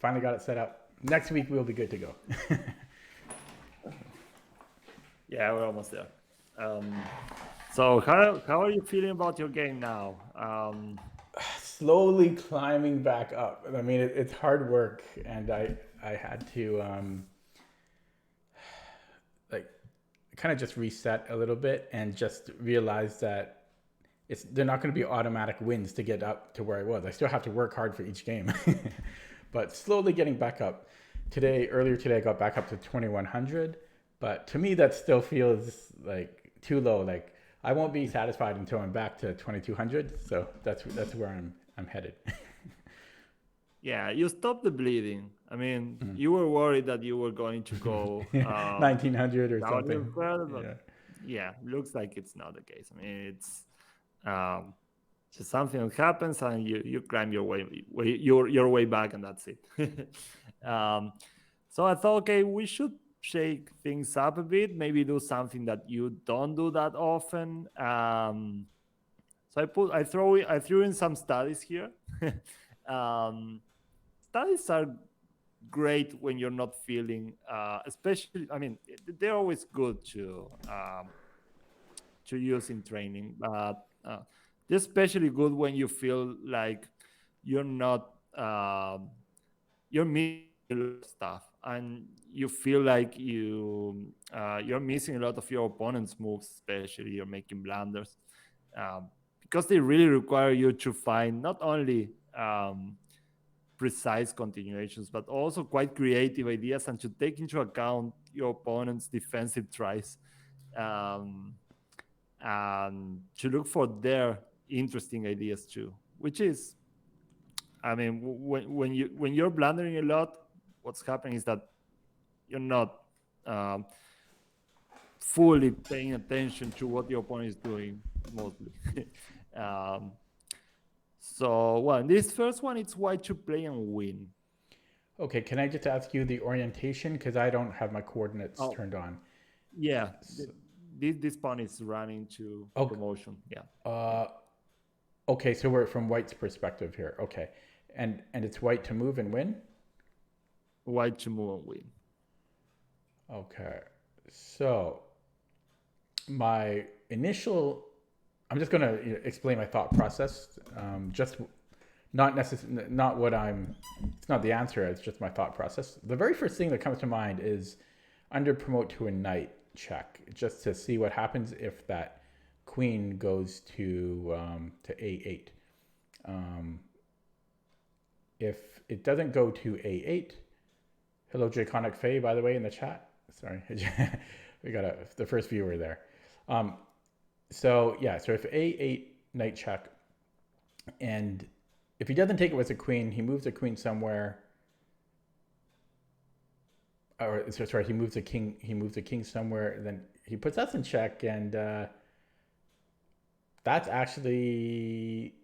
finally got it set up. Next week we'll be good to go. Yeah, we're almost there. So how are you feeling about your game now? Slowly climbing back up. I mean, it's hard work, and I had to like kind of just reset a little bit and just realize that they're not going to be automatic wins to get up to where I was. I still have to work hard for each game, but slowly getting back up. Earlier today, I got back up to 2100, but to me that still feels like too low. Like I won't be satisfied until I'm back to 2200. So that's where I'm headed. Yeah, you stopped the bleeding. I mean, you were worried that you were going to go 1900 or down something. further, but yeah, looks like it's not the case. I mean, it's just something that happens, and you climb your way back, and that's it. So I thought, okay, we should shake things up a bit, maybe do something that you don't do that often. So I threw in some studies here. Studies are great when you're not feeling, especially. I mean, they're always good to use in training, but they're especially good when you feel like you're not you're missing a lot of stuff, and you feel like you're missing a lot of your opponent's moves, especially you're making blunders, because they really require you to find not only precise continuations, but also quite creative ideas, and to take into account your opponent's defensive tries, and to look for their interesting ideas too. Which is, I mean, when you're blundering a lot, what's happening is that you're not fully paying attention to what your opponent is doing mostly. So, well, in this first one, it's white to play and win. Okay, can I just ask you the orientation? Because I don't have my coordinates turned on. Yeah, this pawn is running to promotion. Yeah. Okay, so we're from white's perspective here. Okay, and it's white to move and win? White to move and win. Okay, so my initial, I'm just going to explain my thought process. Just not what it's not the answer, it's just my thought process. The very first thing that comes to mind is under promote to a knight check, just to see what happens if that queen goes to a8. If it doesn't go to a8, hello Draconic Fae, by the way, in the chat. Sorry, we got the first viewer there. So yeah, so if a8 knight check, and if he doesn't take it with a queen, he moves a queen somewhere. Or sorry, he moves a king. He moves a king somewhere. Then he puts us in check, and that's actually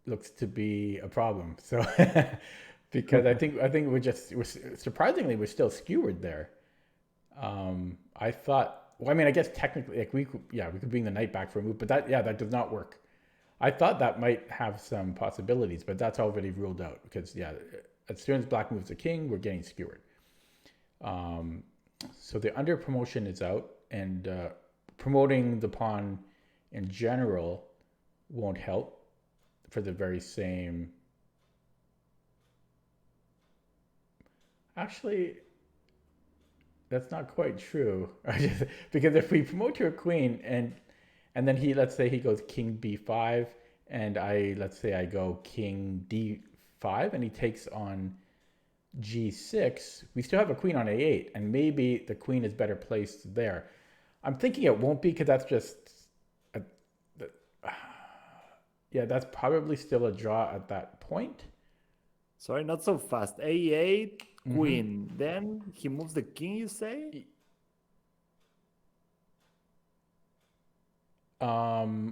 looks to be a problem. So because I think we're surprisingly we're still skewered there. I thought. Well, I mean, I guess technically, like we could bring the knight back for a move, but that does not work. I thought that might have some possibilities, but that's already ruled out because as soon as black moves the king, we're getting skewered. So the under promotion is out, and promoting the pawn in general won't help for the very same. Actually, that's not quite true. Because if we promote to a queen and then let's say he goes king b5, and let's say I go king d5, and he takes on g6, we still have a queen on a8, and maybe the queen is better placed there. I'm thinking it won't be, because that's just that's probably still a draw at that point. Sorry, not so fast. a8, queen. Then he moves the king, you say? Oh,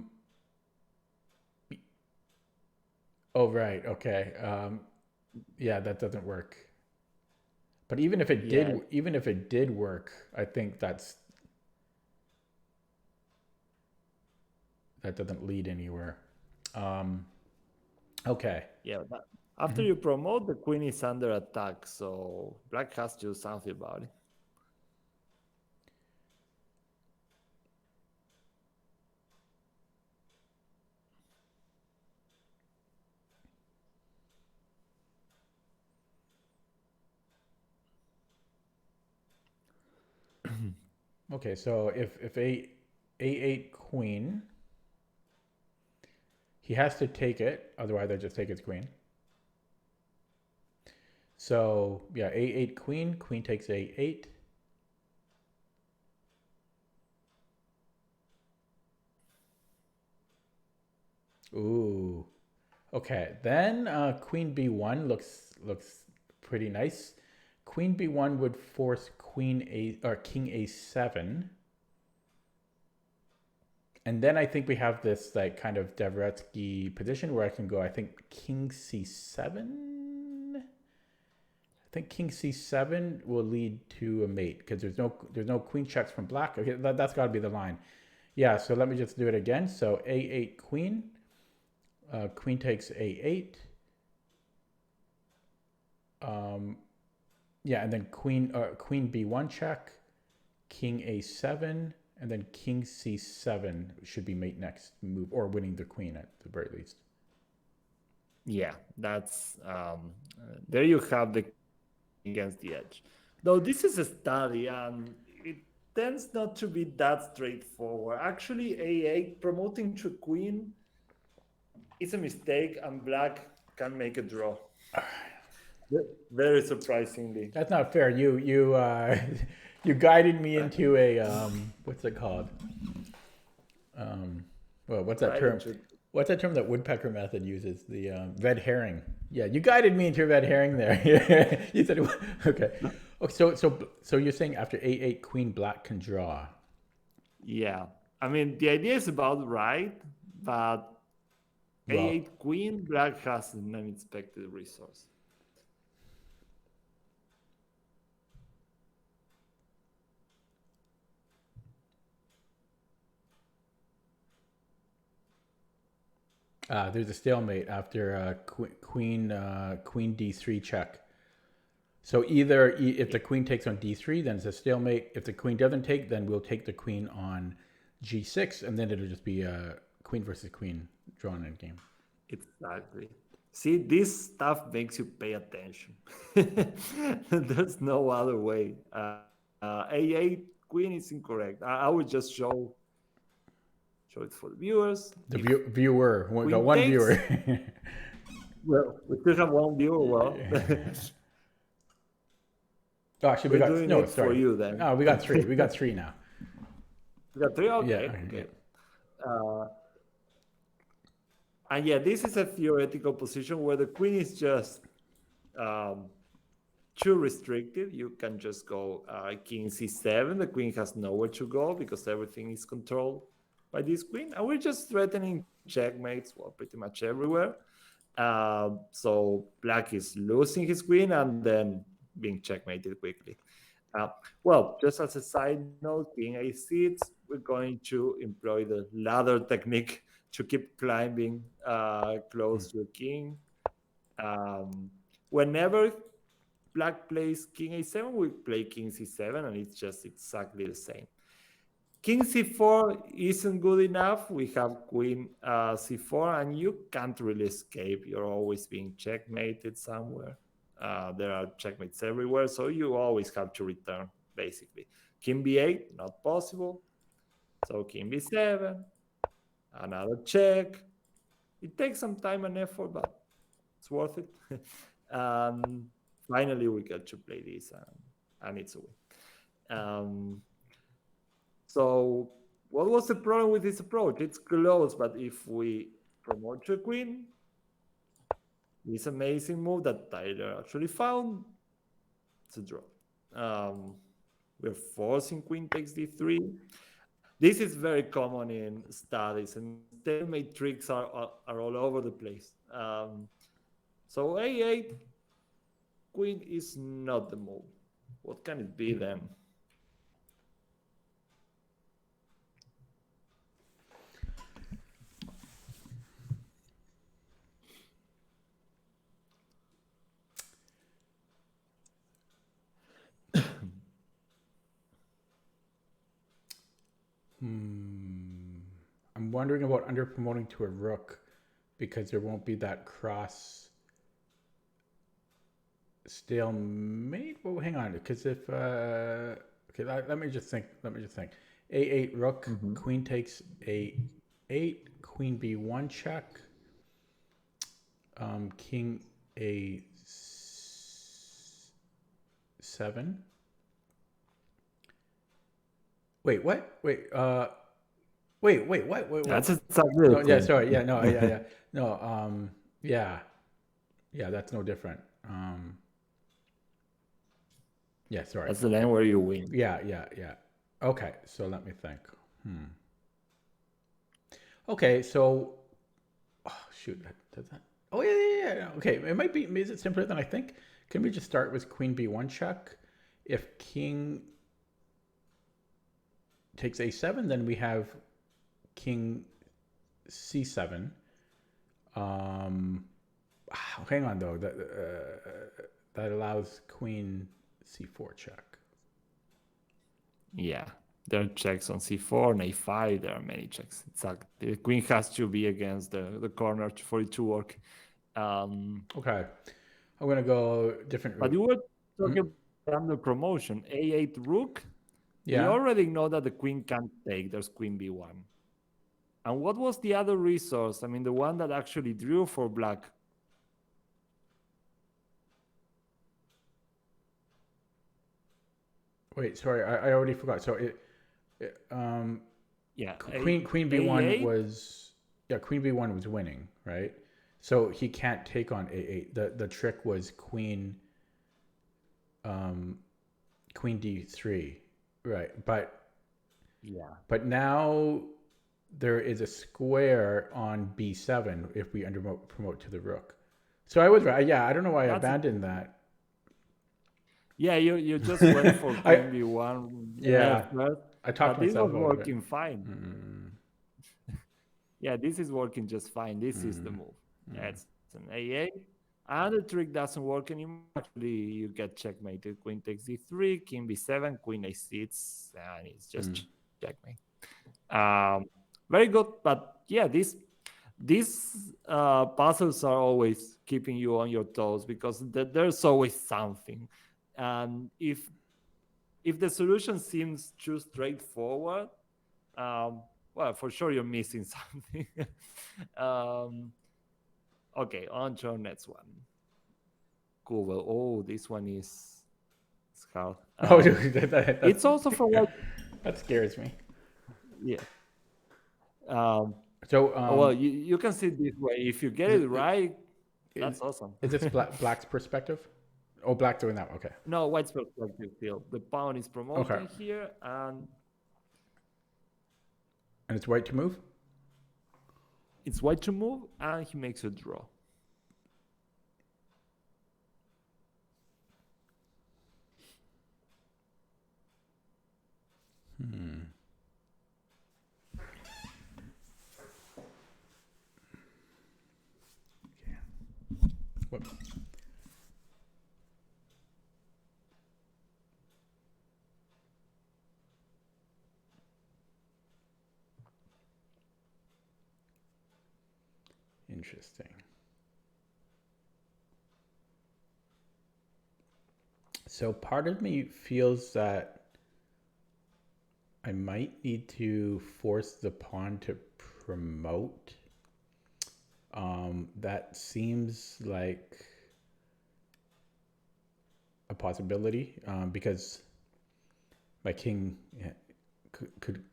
right. Okay. Yeah, that doesn't work. But even if it did work, I think that doesn't lead anywhere. Okay. Yeah, After you promote, the queen is under attack, so black has to do something about it. Okay, so if a8 queen, he has to take it, otherwise I just take his queen. So yeah, a8 queen, queen takes a8. Ooh. Okay, then queen b1 looks pretty nice. Queen b1 would force queen a or king a7. And then I think we have this like kind of Dvoretsky position where I can go, I think king c7. I think king c7 will lead to a mate because there's no queen checks from black. Okay, that's got to be the line. Yeah, so let me just do it again. So a8 queen, queen takes a8. Yeah, and then queen b1 check, king a7, and then king c7 should be mate next move, or winning the queen at the very least. Yeah, that's there you have the against the edge. Though this is a study and it tends not to be that straightforward. Actually, a8 promoting to queen is a mistake and black can make a draw. Very surprisingly. That's not fair. You you guided me into a what's it called? Well, what's that term? What's that term that woodpecker method uses? The red herring. Yeah, you guided me into a red herring there. You said it, okay. Okay, so you're saying after a8 queen, black can draw. Yeah, I mean the idea is about right, but a8 queen, black has an unexpected resource. There's a stalemate after queen d3 check. So either if the queen takes on d3, then it's a stalemate. If the queen doesn't take, then we'll take the queen on g6, and then it'll just be a queen versus queen drawn in game. Exactly. See, this stuff makes you pay attention. There's no other way. A8 queen is incorrect. I will just show it for the viewers. The viewer. We got one viewer. Well, we still have one viewer. Well, oh, actually, we got no. Sorry, for you then. No, we got three. We got three now. We got three. Okay. Yeah. Okay. And yeah, this is a theoretical position where the queen is just too restrictive. You can just go king c7. The queen has nowhere to go because everything is controlled by this queen. And we're just threatening checkmates, well, pretty much everywhere. So black is losing his queen and then being checkmated quickly. Well, just as a side note, king a6, we're going to employ the ladder technique to keep climbing close to the king. Whenever black plays king a7, we play king c7, and it's just exactly the same. King c4 isn't good enough. We have queen c4, and you can't really escape. You're always being checkmated somewhere. There are checkmates everywhere, so you always have to return, basically. King b8, not possible. So king b7, another check. It takes some time on f4, but it's worth it. Finally, we get to play this, and it's a win. So what was the problem with this approach? It's close, but if we promote to a queen, this amazing move that Tyler actually found, it's a draw. We're forcing queen takes d3. This is very common in studies, and stalemate tricks are all over the place. So a8, queen is not the move. What can it be then? I'm wondering about under promoting to a rook because there won't be that cross stalemate. Well, hang on, because if okay, let me just think. A8 rook, queen takes A8, queen B1 check, king A7. Wait, what? Wait, what? That's exactly No, the yeah, thing. sorry, yeah, no, yeah. No, yeah, that's no different. Yeah, sorry. That's the line where you win. Yeah. Okay, so let me think. Okay, so, oh, shoot, does that? Oh yeah. Okay, it might be. Is it simpler than I think? Can we just start with queen B1 check? If king takes A7, then we have king C7. Hang on though. That allows queen C4 check. Yeah, there are checks on C4 and A5. There are many checks. Exactly. The queen has to be against the corner for it to work. Okay, I'm gonna go different route. But you were talking about the promotion. A8 rook. Yeah. We already know that the queen can't take. There's queen B1. And what was the other resource? I mean, the one that actually drew for black. Wait, sorry, I already forgot. So Yeah, queen B1 was queen B1 was winning, right? So he can't take on A8. The trick was queen D3, right? But now there is a square on B7 if we promote to the rook. So I was right. Yeah, I don't know why I abandoned that. Yeah, you just went for queen B1. Yeah, first, I talked myself this was out of it. working fine. Yeah, this is working just fine. This is the move. That's an A8. And the trick doesn't work anymore. Actually, you get checkmated. Queen takes D3, king B7, queen A6, and it's just checkmate. Very good. But yeah, these puzzles are always keeping you on your toes because there's always something. And if the solution seems too straightforward, well, for sure you're missing something. Okay, on to our next one. Cool. Well, oh, this one is hard. It's also for what? That scares me. Yeah. So well, you can see it this way. If you get it right, that's awesome. Is this black's perspective? Oh, black doing that. Okay. No, white's perspective still. The pawn is promoting here, and it's white to move? It's white to move, and he makes a draw. Whoops. Interesting. So part of me feels that I might need to force the pawn to promote. That seems like a possibility because my king could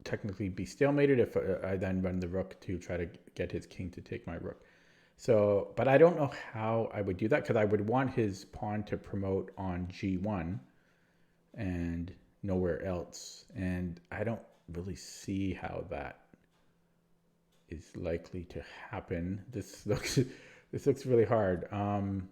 technically be stalemated if I then run the rook to try to get his king to take my rook. So, but I don't know how I would do that because I would want his pawn to promote on G1 and nowhere else. And I don't really see how that is likely to happen. This looks really hard. And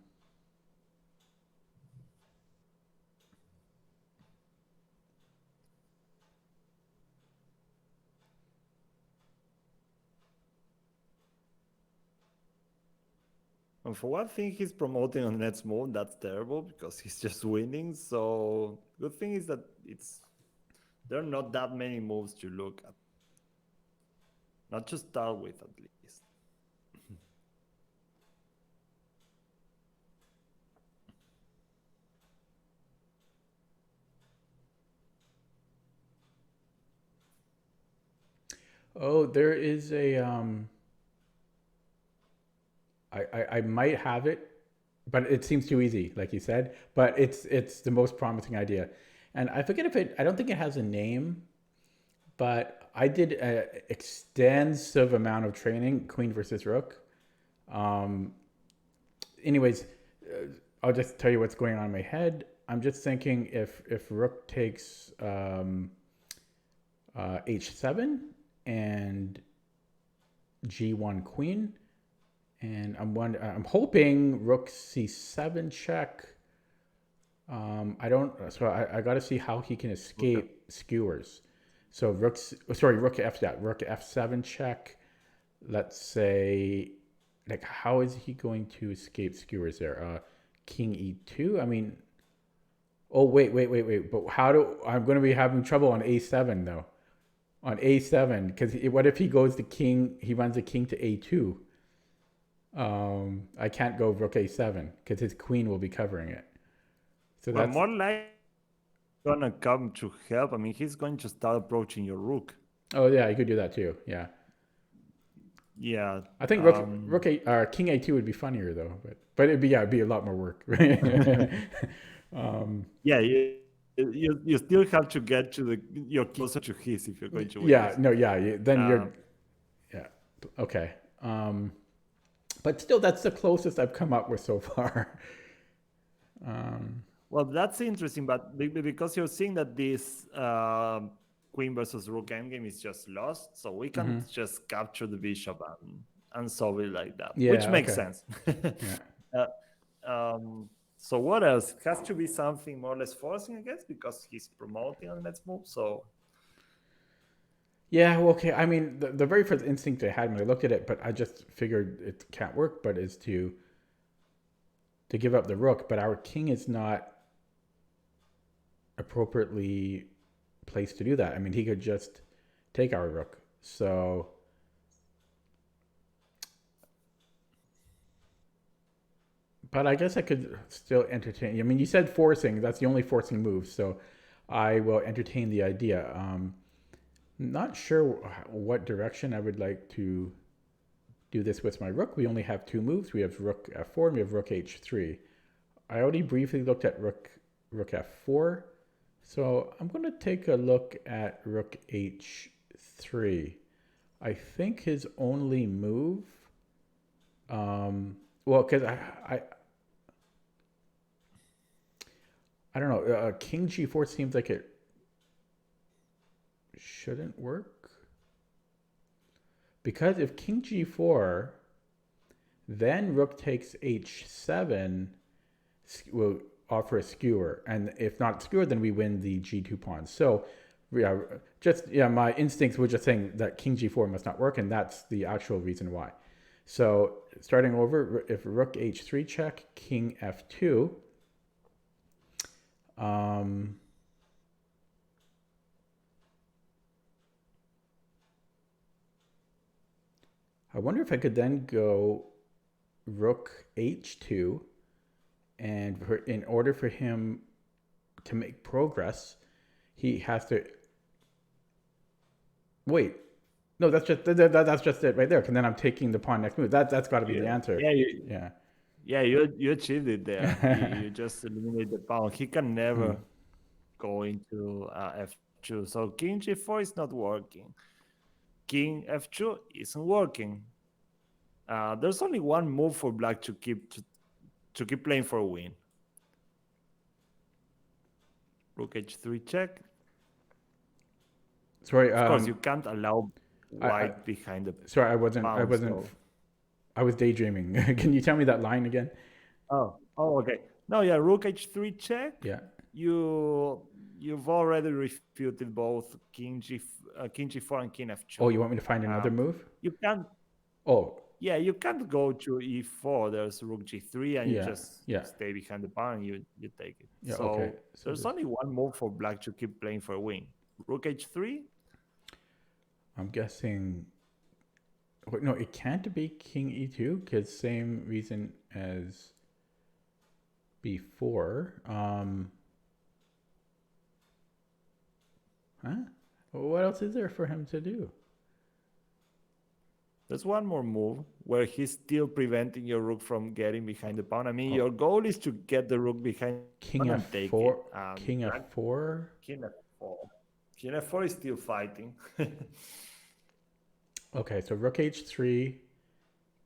for one thing, he's promoting on the next move. That's terrible because he's just winning. So good thing is that there are not that many moves to look at. Not to start with, at least. Oh, there is a I might have it, but it seems too easy, like you said. But it's the most promising idea, and I forget if I don't think it has a name, but I did an extensive amount of training, Queen versus Rook. Anyways, I'll just tell you what's going on in my head. I'm just thinking if Rook takes H7 and G1 Queen. And I'm hoping Rook C7 check. I got to see how he can escape skewers. So Rook F7 check. Let's say, like, how is he going to escape skewers there? King E2. I mean, oh wait. But I'm going to be having trouble on A7 though. On A7, because what if he goes to king? He runs the king to A2. I can't go Rook A7 because his queen will be covering it. So well, that's more like gonna come to help. I mean, he's going to start approaching your rook. Oh yeah, you could do that too. Yeah. Yeah. I think King A2 would be funnier though, but it'd be a lot more work. Yeah. You still have to get to you're closer to his if you're going to win. Yeah. No. Yeah. Then you're. Yeah. Okay. But still, that's the closest I've come up with so far. Well, that's interesting, but because you're seeing that this queen versus rook endgame is just lost, so we can just capture the bishop and solve it like that, which makes sense. So what else? It has to be something more or less forcing, I guess, because he's promoting on the next move. So yeah, well, okay. I mean, the very first instinct I had when I looked at it, but I just figured it can't work, but is to give up the rook. But our king is not appropriately placed to do that. I mean, he could just take our rook. So but I guess I could still entertain. I mean, you said forcing. That's the only forcing move. So I will entertain the idea. Not sure what direction I would like to do this with my rook. We only have two moves. We have rook F4 and we have rook H3. I already briefly looked at rook F4. So I'm going to take a look at rook H3. I think his only move, well, because I don't know, king G4 seems like it shouldn't work. Because if king G4, then rook takes H7, will offer a skewer. And if not skewer, then we win the G2 pawn. So yeah, my instincts were just saying that king G4 must not work, and that's the actual reason why. So starting over, if rook H3 check, king F2, I wonder if I could then go rook H2, and in order for him to make progress, he has to wait. No, that's just it right there. Because then I'm taking the pawn next move. That's got to be the answer. Yeah, you achieved it there. you just eliminate the pawn. He can never go into F2. So king G4 is not working. King F2 isn't working. There's only one move for black to keep playing for a win. Rook H3 check. Sorry, of course you can't allow white behind the. Sorry, I wasn't. I was daydreaming. Can you tell me that line again? Oh, okay. No, yeah, rook H3 check. Yeah. You've already refuted both king G4 and king F2. Oh, you want me to find another move? You can't. Oh. Yeah, you can't go to E4. There's rook G3, and you just stay behind the pawn and you take it. Yeah, so there's only one move for black to keep playing for a win. Rook h3? I'm guessing. Wait, no, it can't be king e2 because same reason as before. What else is there for him to do? There's one more move where he's still preventing your rook from getting behind the pawn. I mean, your goal is to get the rook behind king and take f4. it. King f4. King f4. King f4 is still fighting. Okay, so rook h3,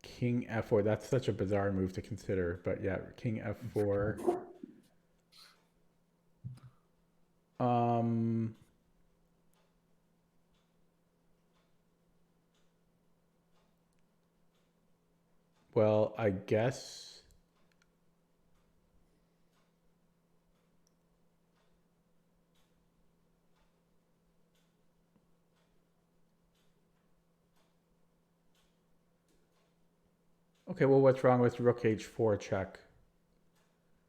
king f4. That's such a bizarre move to consider, but yeah, king f4. Well, I guess. Okay, well, what's wrong with rook h4 check?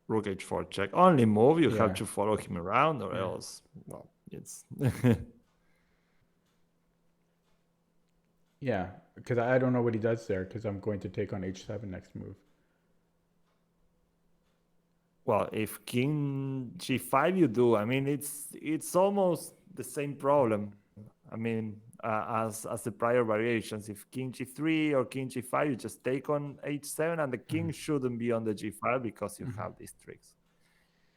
Rook h4 check. Only move. You Yeah. have to follow him around, or else, well, it's. Yeah, because I don't know what he does there because I'm going to take on h7 next move. Well, if king g5 you do, I mean, it's almost the same problem. I mean, as the prior variations. If king g3 or king g5, you just take on h7, and the king shouldn't be on the g5 because you have these tricks.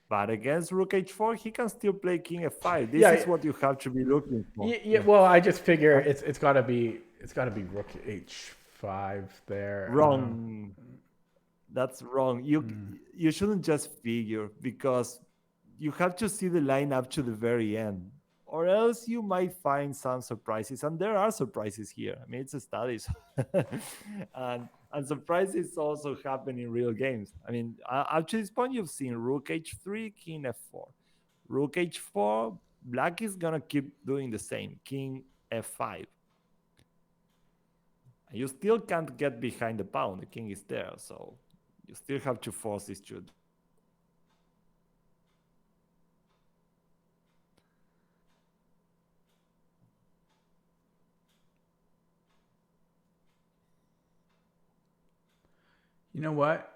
But against rook h4, he can still play king f5. This is what you have to be looking for. Yeah, well, I just figure it's got to be rook h5 there. Wrong. That's wrong. You shouldn't just figure, because you have to see the line up to the very end, or else you might find some surprises, and there are surprises here. I mean, it's a study, and surprises also happen in real games. I mean, up to this point, you've seen rook h3, king f4, rook h4. Black is gonna keep doing the same. King f5. You still can't get behind the pawn. The king is there, so you still have to force this shoot. You know what?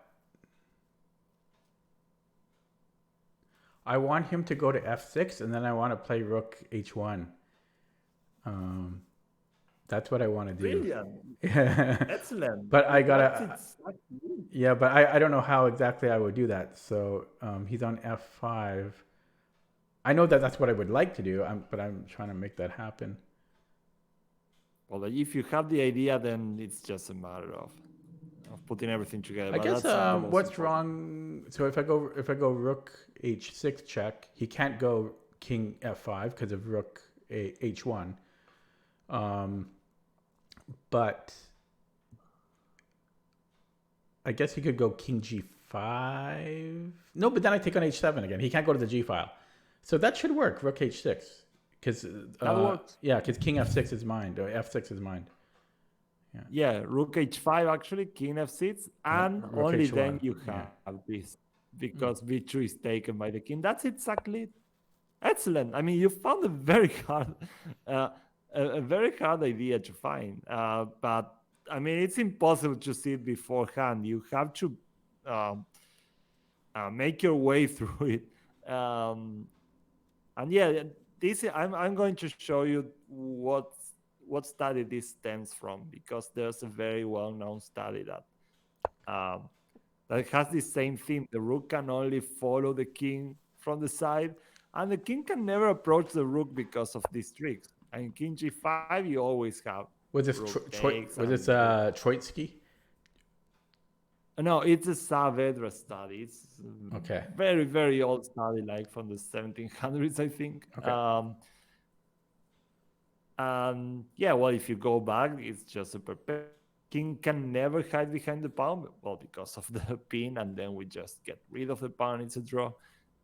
I want him to go to f6, and then I want to play rook h1. That's what I want to do. Brilliant. Excellent. But I gotta. Yeah, but I don't know how exactly I would do that. So he's on f5. I know that that's what I would like to do, but I'm trying to make that happen. Well, if you have the idea, then it's just a matter of putting everything together. I guess what's wrong? So if I go rook h6 check, he can't go king f5 because of rook h1. But I guess he could go king g5. No, but then I take on h7 again. He can't go to the g file. So that should work, rook h6. Because yeah, because king f6 is mine, or f6 is mine. Yeah, rook h5 actually, king f6, and only h1. Then you have this, because b2 is taken by the king. That's exactly it. Excellent. I mean, you found a very hard, a very hard idea to find. But I mean, it's impossible to see it beforehand. You have to make your way through it. And yeah, this I'm going to show you what study this stems from, because there's a very well-known study that has the same theme. The rook can only follow the king from the side, and the king can never approach the rook because of these tricks. And king g5, you always have. Was this Troitsky? No, it's a Saavedra study. It's okay. Very, very old study, like from the 1700s, I think. Okay. And yeah, well, if you go back, it's just a perpetual. King can never hide behind the pawn, well, because of the pin, and then we just get rid of the pawn. It's a draw.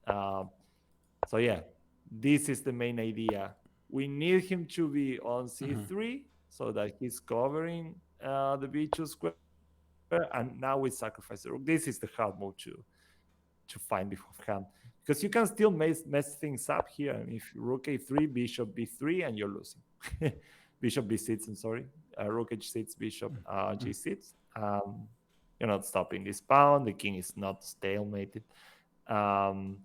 So yeah, this is the main idea. We need him to be on c3 so that he's covering the b2 square, and now we sacrifice the rook. This is the hard move too. to find beforehand, because you can still mess things up here. I mean, if rook a3, bishop b3, and you're losing. Bishop b6, I'm sorry, rook h6, bishop g6. You're not stopping this pawn. The king is not stalemated. Rook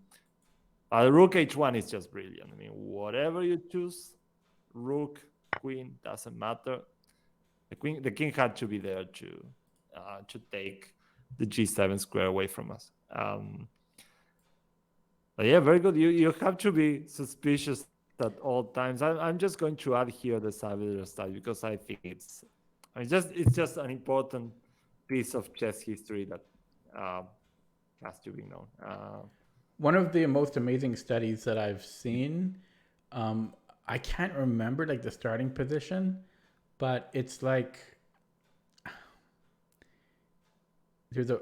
h1 is just brilliant. I mean, whatever you choose, rook, queen, doesn't matter. The king had to be there to take the g7 square away from us. But yeah, very good. You have to be suspicious at all times. I'm just going to add here the Saavedra style because I think it's just an important piece of chess history that has to be known. One of the most amazing studies that I've seen, I can't remember like the starting position, but it's like there's a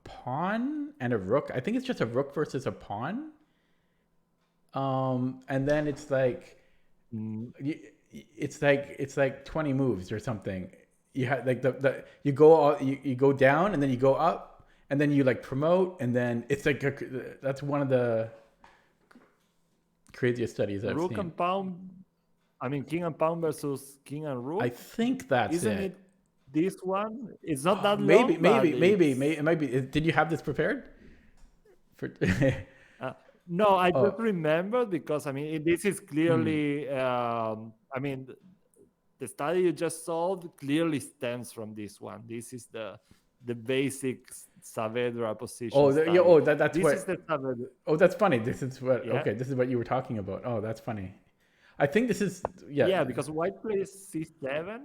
pawn and a rook. I think it's just a rook versus a pawn. And then it's like, it's like 20 moves or something. You have like you go down and then you go up and then you like promote and then it's like that's one of the craziest studies I've seen. Rook and pawn. I mean, king and pawn versus king and rook. I think that's Isn't it this one? It's not that maybe, long. Maybe it might be. Did you have this prepared? No, I just remembered because I mean this is clearly. I mean, the study you just solved clearly stems from this one. This is the basic Saavedra position. That's this what. Is the Saavedra. Oh, that's funny. This is what. Yeah. Okay, this is what you were talking about. Oh, that's funny. I think this is Yeah, because white plays c7,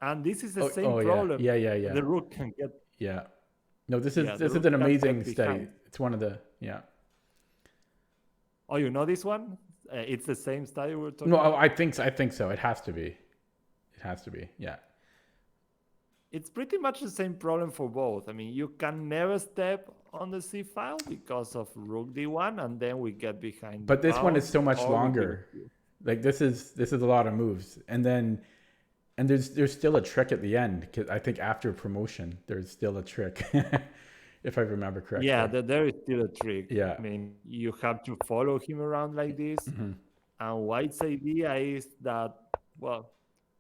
and this is the same problem. Yeah. The rook can get. Yeah. No, this is an amazing study. It's one of the Oh, you know this one? It's the same study we're talking. No, about? I think so. It has to be. Yeah. It's pretty much the same problem for both. I mean, you can never step on the c file because of rook d1, and then we get behind. But this one is so much longer. Like this is a lot of moves, and there's still a trick at the end because I think after promotion there's still a trick, if I remember correctly. Yeah, there is still a trick. Yeah, I mean you have to follow him around like this, and White's idea is that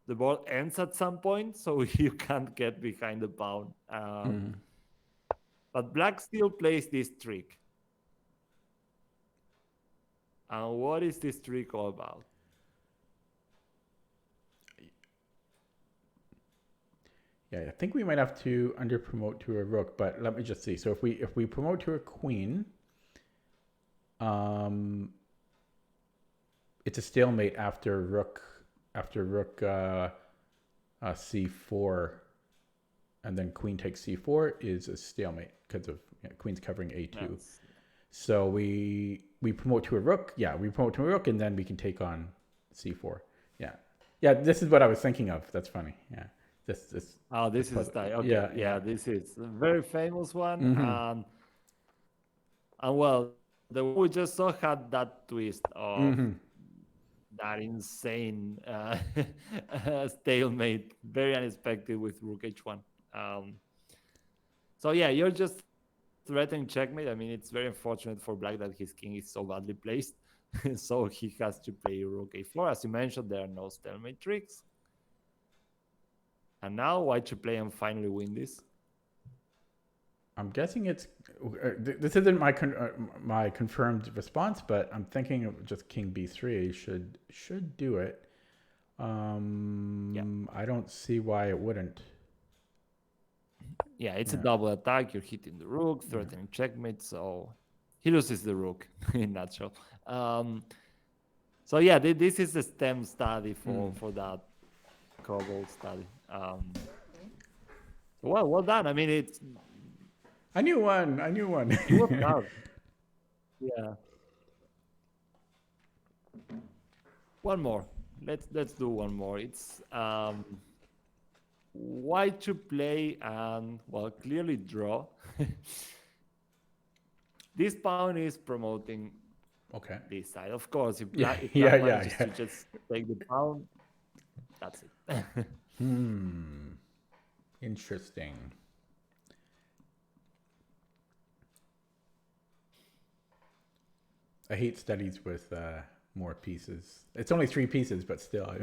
the ball ends at some point, so you can't get behind the pawn. But Black still plays this trick. And what is this trick all about? Yeah, I think we might have to under promote to a rook, but let me just see. So if we promote to a queen, it's a stalemate after rook c4, and then queen takes c4 is a stalemate because of queen's covering a2. So we promote to a rook. Yeah, we promote to a rook, and then we can take on c4. Yeah. This is what I was thinking of. That's funny. Yeah. This is style. Okay. Yeah. This is a very famous one. And well, the one we just saw had that twist of that insane stalemate, very unexpected with rook h1. So yeah, you're just threatening checkmate. I mean, it's very unfortunate for Black that his king is so badly placed. So he has to play rook a4. As you mentioned, there are no stalemate tricks. And now White should play and finally win this. I'm guessing it's this isn't my confirmed response, but I'm thinking of just king b3 should do it. I don't see why it wouldn't. Yeah, it's a double attack. You're hitting the rook, threatening checkmate, so he loses the rook in nutshell. So yeah, this is the STEM study for that cobalt study. Well done. I mean, it's. I knew one. It worked out. Yeah. One more. Let's do one more. It's White to play and clearly draw. This pawn is promoting this side. Of course, if Black manages to just take the pawn, that's it. Interesting. I hate studies with more pieces. It's only 3 pieces, but still.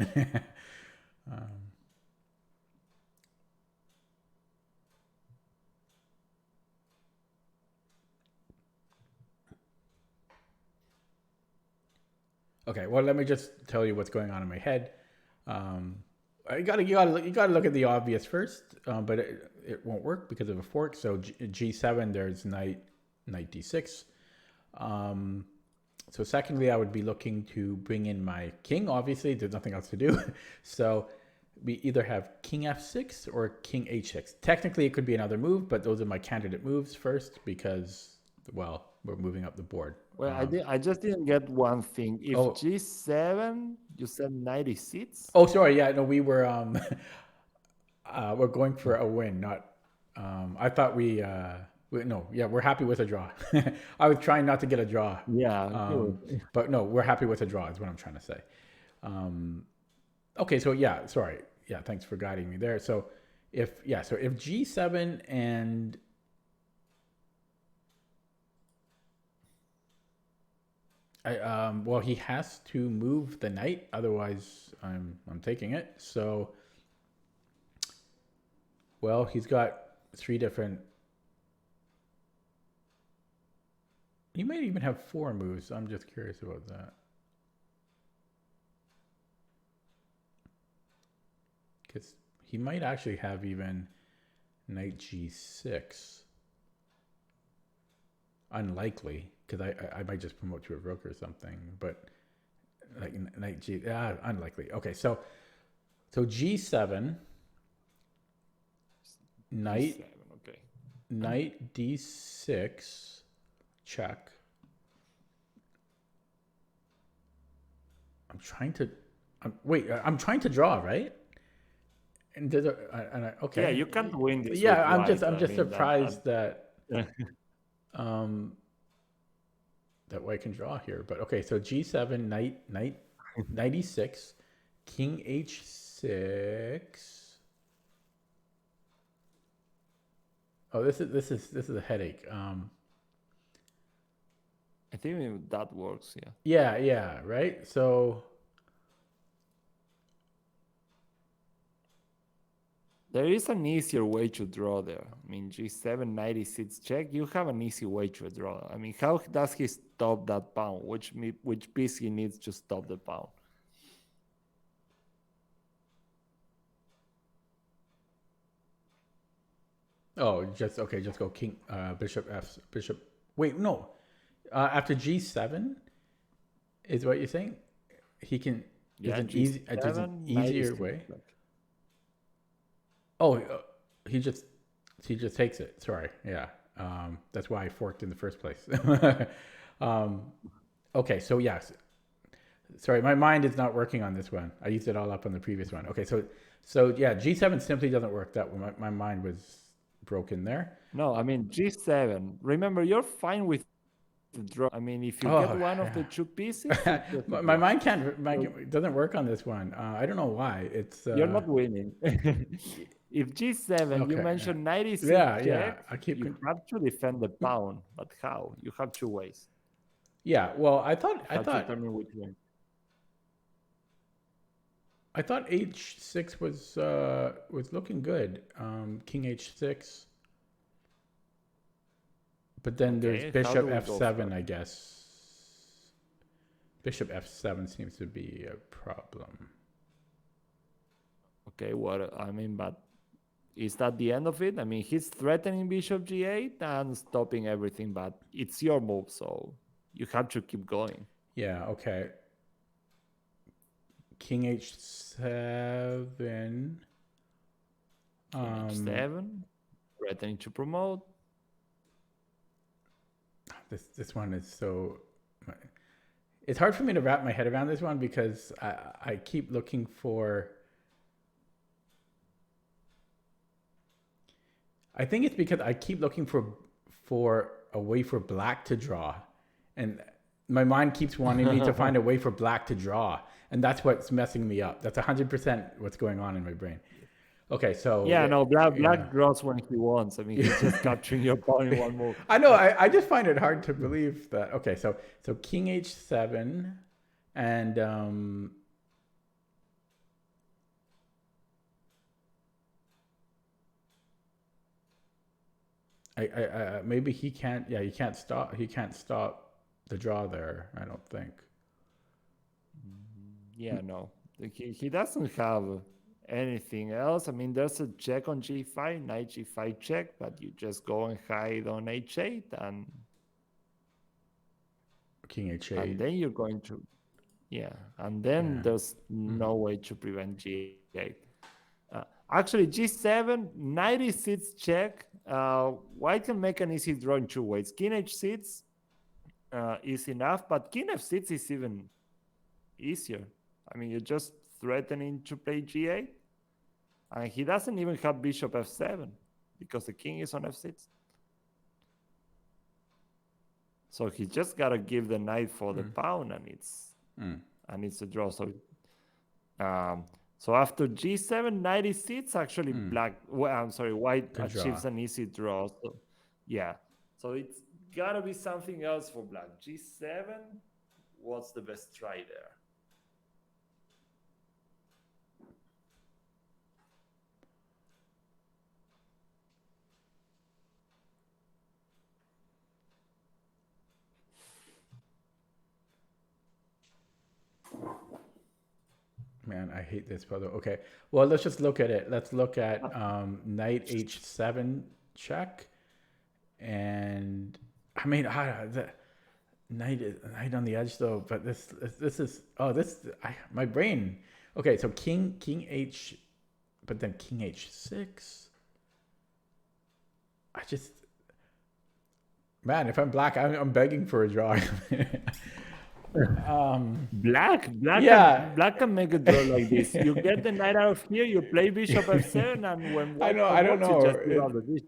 Okay, well, let me just tell you what's going on in my head. You gotta look at the obvious first, but it won't work because of a fork. So G7, there's knight D6. So secondly, I would be looking to bring in my king. Obviously, there's nothing else to do. So we either have king F6 or king H6. Technically, it could be another move, but those are my candidate moves first because, well, we're moving up the board. Well, I just didn't get one thing. If G7, you said 96? Oh, sorry. Yeah, no, we were we're going for a win, not. I thought we're happy with a draw. I was trying not to get a draw. Yeah. But no, we're happy with a draw is what I'm trying to say. Okay, so yeah, sorry. Yeah, thanks for guiding me there. So if G7 and well, he has to move the knight, otherwise I'm taking it. So, well, he's got 3 different. He might even have 4 moves. I'm just curious about that. Because he might actually have even knight G6. Unlikely, because I might just promote to a rook or something, but like knight G, unlikely. Okay, so G7, knight, G7, okay. Knight D6, check. I'm trying to draw, right? And okay. Yeah, you can't win this. Yeah, I'm just surprised that that white can draw here. But okay, so G7, knight E6, king H6. Oh, this is a headache. I think that works. Yeah, right. So there is an easier way to draw there. I mean, G7, 96 check, you have an easy way to draw. I mean, how does he stop that pawn? Which piece he needs to stop the pawn? oh, just go king, bishop F, bishop. Wait, no. After G7 is what you're saying? He can. Yeah, there's an easier way. Oh, he just takes it. Sorry. Yeah. That's why I forked in the first place. Okay. So yes. Sorry, my mind is not working on this one. I used it all up on the previous one. Okay. So yeah, G7 simply doesn't work. That one, my mind was broken there. No, I mean G7. Remember, you're fine with the draw. I mean, if you get one of the 2 pieces, my mind doesn't work on this one. I don't know why. It's you're not winning. If G7, you mentioned 96 check, you have to defend the pawn, but how? You have 2 ways. Yeah, well, I thought determine which one. I thought H6 was looking good. King H6. But then there's bishop F7, I guess. Bishop F7 seems to be a problem. Okay, but is that the end of it? I mean, he's threatening bishop G8 and stopping everything, but it's your move, so you have to keep going. Yeah, okay. King H7. King H7, threatening to promote. This one is so. It's hard for me to wrap my head around this one because I keep looking for. I think it's because I keep looking for a way for black to draw, and my mind keeps wanting me to find a way for black to draw, and that's what's messing me up. That's 100% what's going on in my brain. Okay, so Yeah, no, black yeah. draws when he wants. I mean, he's just capturing your pawn in one move. I know. I just find it hard to believe that. Okay, so King H7, and I maybe he can't. Yeah, he can't stop. He can't stop the draw there. I don't think. Yeah, no, he doesn't have anything else. I mean, there's a check on G5, knight G5 check, but you just go and hide on H8, and King H8. and then you're going to, yeah, and then there's no way to prevent G8. Actually, G7, knight E6 check. White can make an easy draw in two ways. King H6 is enough, but King F6 is even easier. I mean, you're just threatening to play G8, and he doesn't even have bishop F7 because the king is on F6. So he just gotta give the knight for the pawn, and it's a draw. So, so after G7, knight E6, actually black. Well, I'm sorry, white achieves an easy draw. So, yeah. So it's gotta be something else for black. G7. What's the best try there? Man, I hate this puzzle. Okay, well, let's just look at it. Let's look at knight H7 check, and I mean, the knight on the edge though. But this is my brain. Okay, so king H, but then king H6. I just, man, if I'm black, I'm begging for a draw. Black can make a draw like this. You get the knight out of here, you play bishop f7, and when white I don't know. you just give out the bishop.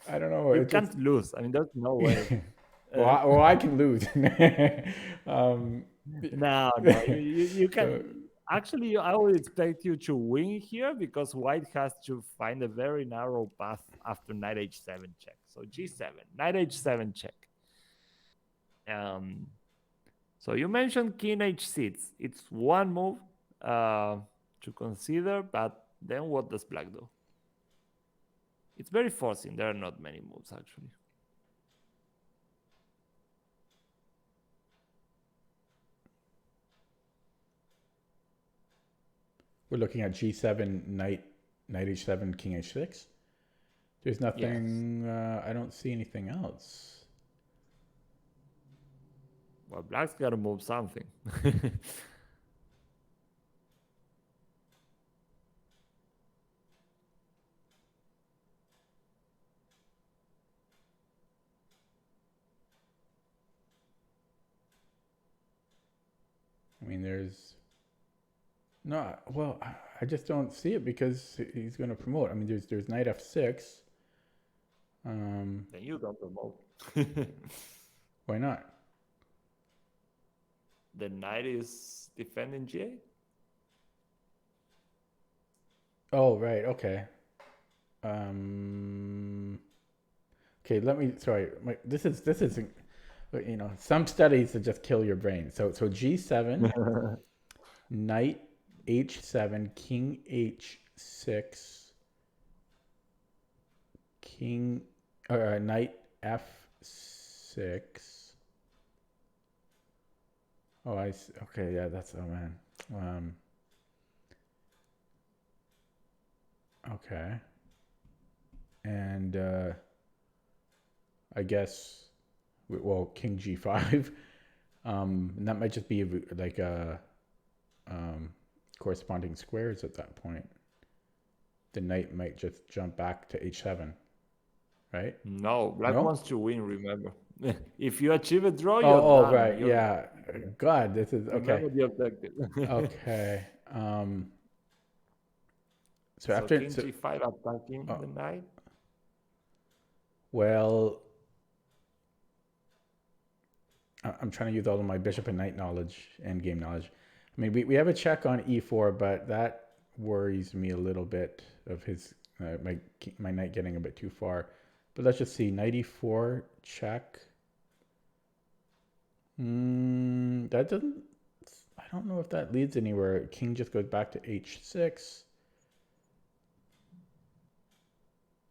I don't know. You can't lose. I mean, there's no way. Well, I can lose. No, you can. Actually, I would expect you to win here because white has to find a very narrow path after knight h7 check. So g7, knight h7 check. So you mentioned king h6. It's one move to consider, but then what does black do? It's very forcing. There are not many moves, actually. We're looking at g7, knight h7, king h6. There's nothing, yes. I don't see anything else. Well, black's got to move something. I mean, there's no, well, I just don't see it because he's going to promote. I mean, there's knight f6. Then you don't promote. Why not? The knight is defending g8. Oh, right. Okay. Okay, sorry. This is, you know, some studies that just kill your brain. So G7, knight H7, king H6, knight F6. Oh, I see. Okay, yeah, that's, oh man. Okay. And I guess, well, king G5. And that might just be like a corresponding squares at that point. The knight might just jump back to H7, right? No, black wants to win, remember. If you achieve a draw, you're done. Right, yeah. God, this is, okay. Remember the objective. Okay. So after king G5 attacking the knight. Well, I'm trying to use all of my bishop and knight knowledge and game knowledge. I mean, we have a check on E4, but that worries me a little bit of his my knight getting a bit too far. But let's just see. Knight e4 check. That doesn't. I don't know if that leads anywhere. King just goes back to h6.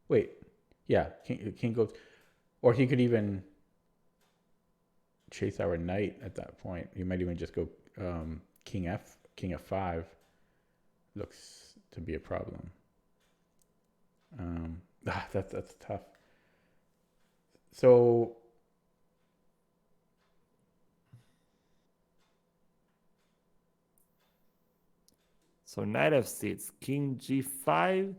Wait, yeah, king goes, or he could even chase our knight at that point. He might even just go king f5. Looks to be a problem. That's tough. So knight f6, king g5.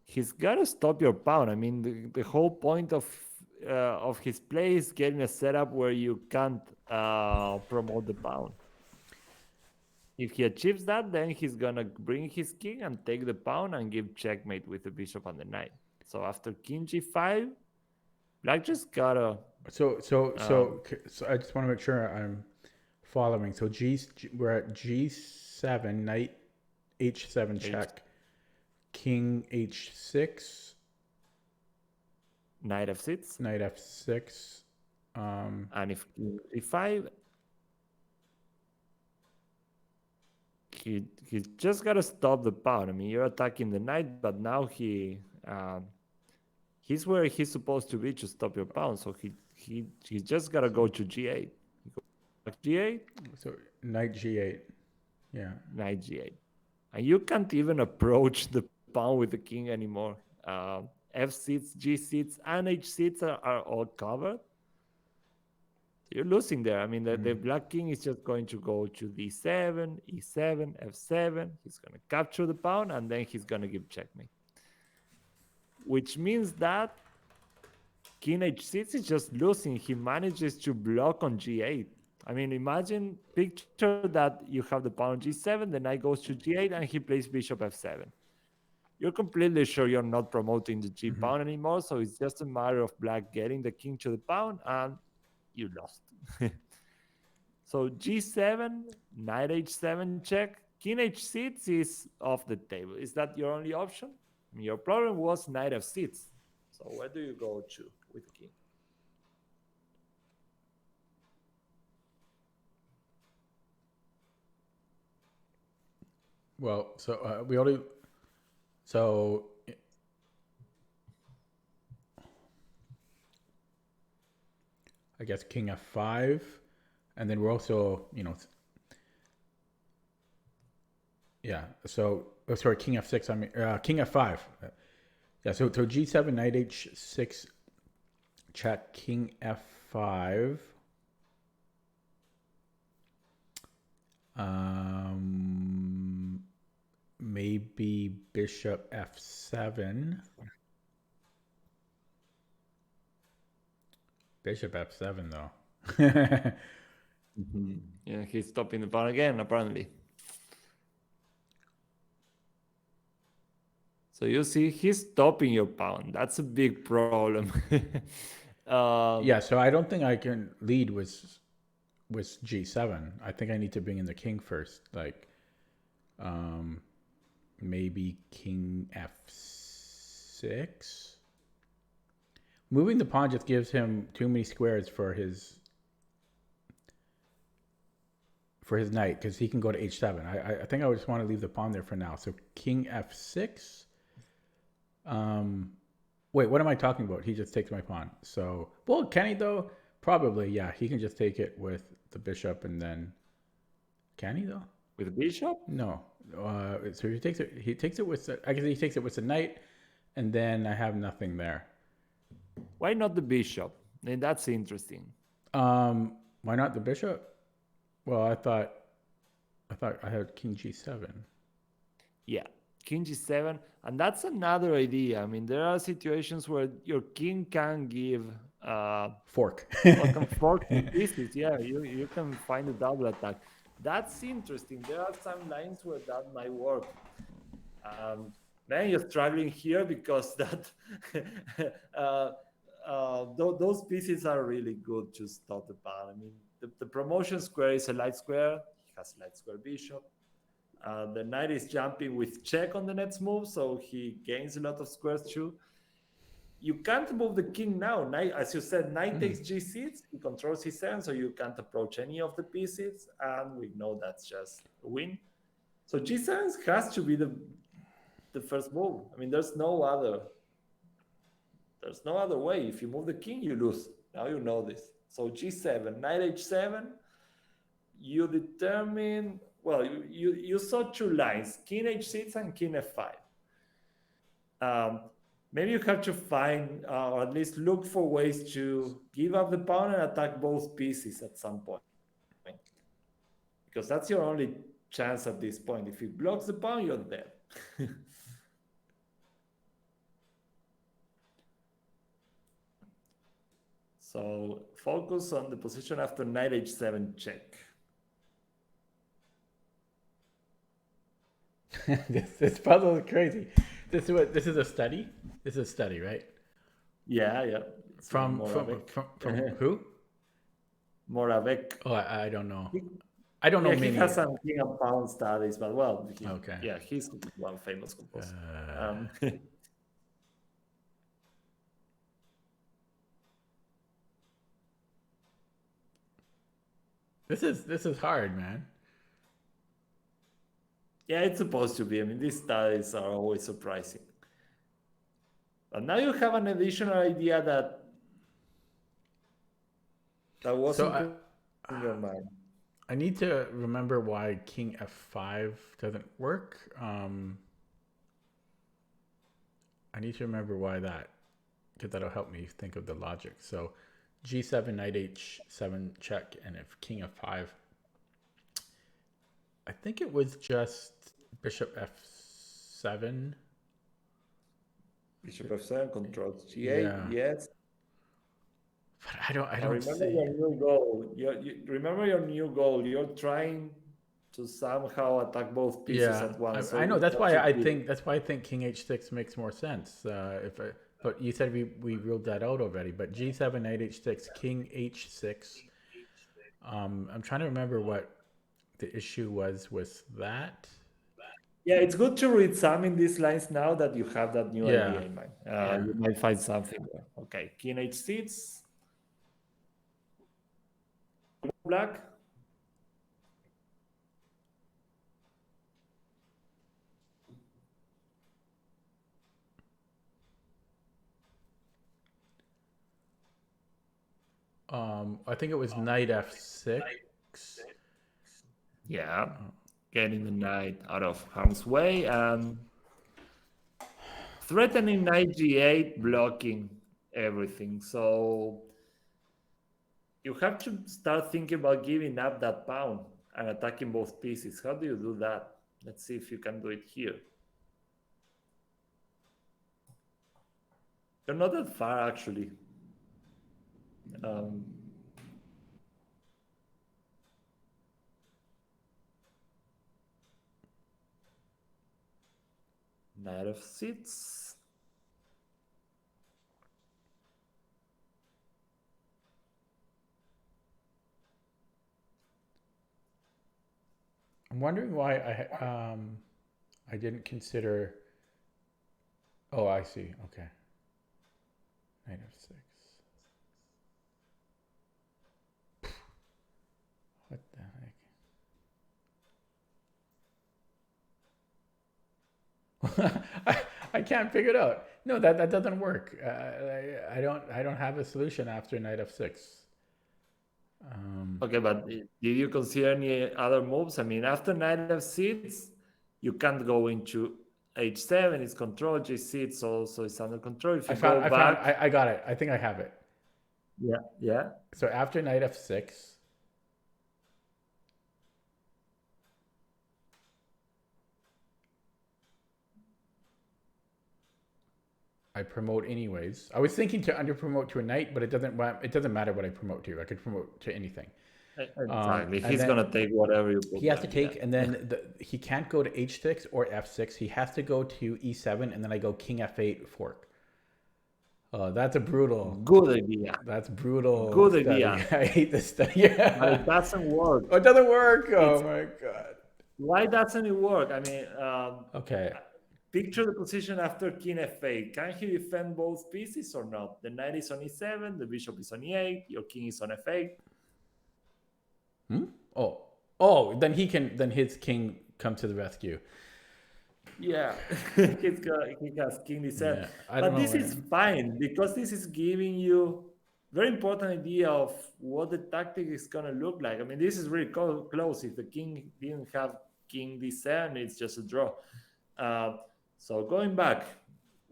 He's got to stop your pawn. I mean, the whole point of his play is getting a setup where you can't promote the pawn. If he achieves that, then he's gonna bring his king and take the pawn and give checkmate with the bishop and the knight. So after king g5, black just gotta. So I just want to make sure I'm following. So we're at g7, knight h7 check, king h6, knight f6, knight f6, and if king e5, he's just got to stop the pawn. I mean, you're attacking the knight, but now he's where he's supposed to be to stop your pawn. So he's just got to go to g8. G8. So knight g8, yeah. Knight g8, and you can't even approach the pawn with the king anymore. F6, G6, and H6 are all covered. You're losing there. I mean, the black king is just going to go to D7, E7, F7. He's going to capture the pawn, and then he's going to give checkmate. Which means that king H6 is just losing. He manages to block on G8. I mean, picture that you have the pawn on G7, the knight goes to G8, and he plays bishop F7. You're completely sure you're not promoting the G pawn anymore, so it's just a matter of black getting the king to the pawn, and you lost. So G7, knight H7 check, king H6 is off the table. Is that your only option? I mean, your problem was knight F6. So where do you go to with the king? Well, so we already. So I guess king f5, and then we're also, yeah. So sorry, king f6. I mean, king f5. Yeah. So g7, knight h6, check, king f5. Maybe bishop f7. Bishop f7 though. Yeah, he's stopping the pawn again, apparently. So you see, he's stopping your pawn. That's a big problem. Yeah, so I don't think I can lead with g7. I think I need to bring in the king first. Like, maybe king f6. Moving the pawn just gives him too many squares for his knight, because he can go to h7. I think I would just want to leave the pawn there for now. So king f6. Wait, what am I talking about? He just takes my pawn. So, well, can he though? Probably, yeah. He can just take it with the bishop, and then can he though? With the bishop? No. So he takes it. He takes it with. I guess he takes it with the knight, and then I have nothing there. Why not the bishop? I mean, that's interesting. Why not the bishop? Well, I thought I had king g7. Yeah, king g7, and that's another idea. I mean, there are situations where your king can give fork. can fork pieces. Yeah, you can find a double attack. That's interesting. There are some lines where that might work. Man, you're struggling here because that those pieces are really good to stop the pawn. I mean, the promotion square is a light square. It has a light square bishop. The knight is jumping with check on the next move, so he gains a lot of squares too. You can't move the king now. Knight, as you said, knight takes g6. He controls c7, so you can't approach any of the pieces, and we know that's just a win. So g7 has to be the first move. I mean, there's no other way. If you move the king, you lose. Now you know this. So g7, knight h7. You determine. Well, you saw two lines: king h6 and king f5. Maybe you have to find, or at least look for ways to give up the pawn and attack both pieces at some point. Because that's your only chance at this point. If he blocks the pawn, you're dead. So focus on the position after knight h7 check. This puzzle is crazy. This is a study. This is a study, right? Yeah. From who? Moravec. Oh, I don't know. I don't know many. He has some king and pawn studies, but well, okay. Yeah, he's one famous composer. This is hard, man. Yeah, it's supposed to be. I mean, these studies are always surprising. But now you have an additional idea that wasn't in your mind. I need to remember why king f5 doesn't work. I need to remember why that, because that'll help me think of the logic. So g7, knight h7 check, and if king f5, I think it was just bishop f7. Bishop f7 controls g8, yes. But I don't remember see. your new goal. Remember your new goal. You're trying to somehow attack both pieces at once. I know. That's why I think king h6 makes more sense. But you said we ruled that out already. But g7, knight h6, king h6. I'm trying to remember what the issue was with that. Yeah, it's good to read some in these lines now that you have that new idea in mind. You might find something there. Okay, king h6. Black. I think it was knight f6. Yeah, getting the knight out of harm's way and threatening knight g8, blocking everything. So you have to start thinking about giving up that pawn and attacking both pieces. How do you do that? Let's see if you can do it here. You're not that far, actually. Knight f6. I'm wondering why I didn't consider. Oh, I see. Okay. Knight f6. What the heck? I can't figure it out. No, that doesn't work. I don't have a solution after knight f6. Okay, but did you consider any other moves? I mean, after knight f6, you can't go into h7. It's control. g6 also is under control. If you I got it. I think I have it. Yeah. So after knight f6. I promote anyways. I was thinking to under promote to a knight, but it doesn't matter what I promote to. I could promote to anything. Exactly. He's gonna take whatever you put. He has to take, and then he can't go to h6 or f6. He has to go to e7, and then I go king f8 fork. That's a brutal. Good idea. That's brutal. Good study. idea. I hate this study. Yeah. But it doesn't work. Oh, it doesn't work. Oh my god. Why doesn't it work? I mean, Okay. picture the position after king f8. Can he defend both pieces or not? The knight is on e7, the bishop is on e8, your king is on f8. Oh, then he can. Then his king come to the rescue. Yeah, he has king d7. Yeah, I don't But know. this is fine because this is giving you very important idea of what the tactic is going to look like. I mean, this is really close. If the king didn't have king d7, it's just a draw. So going back,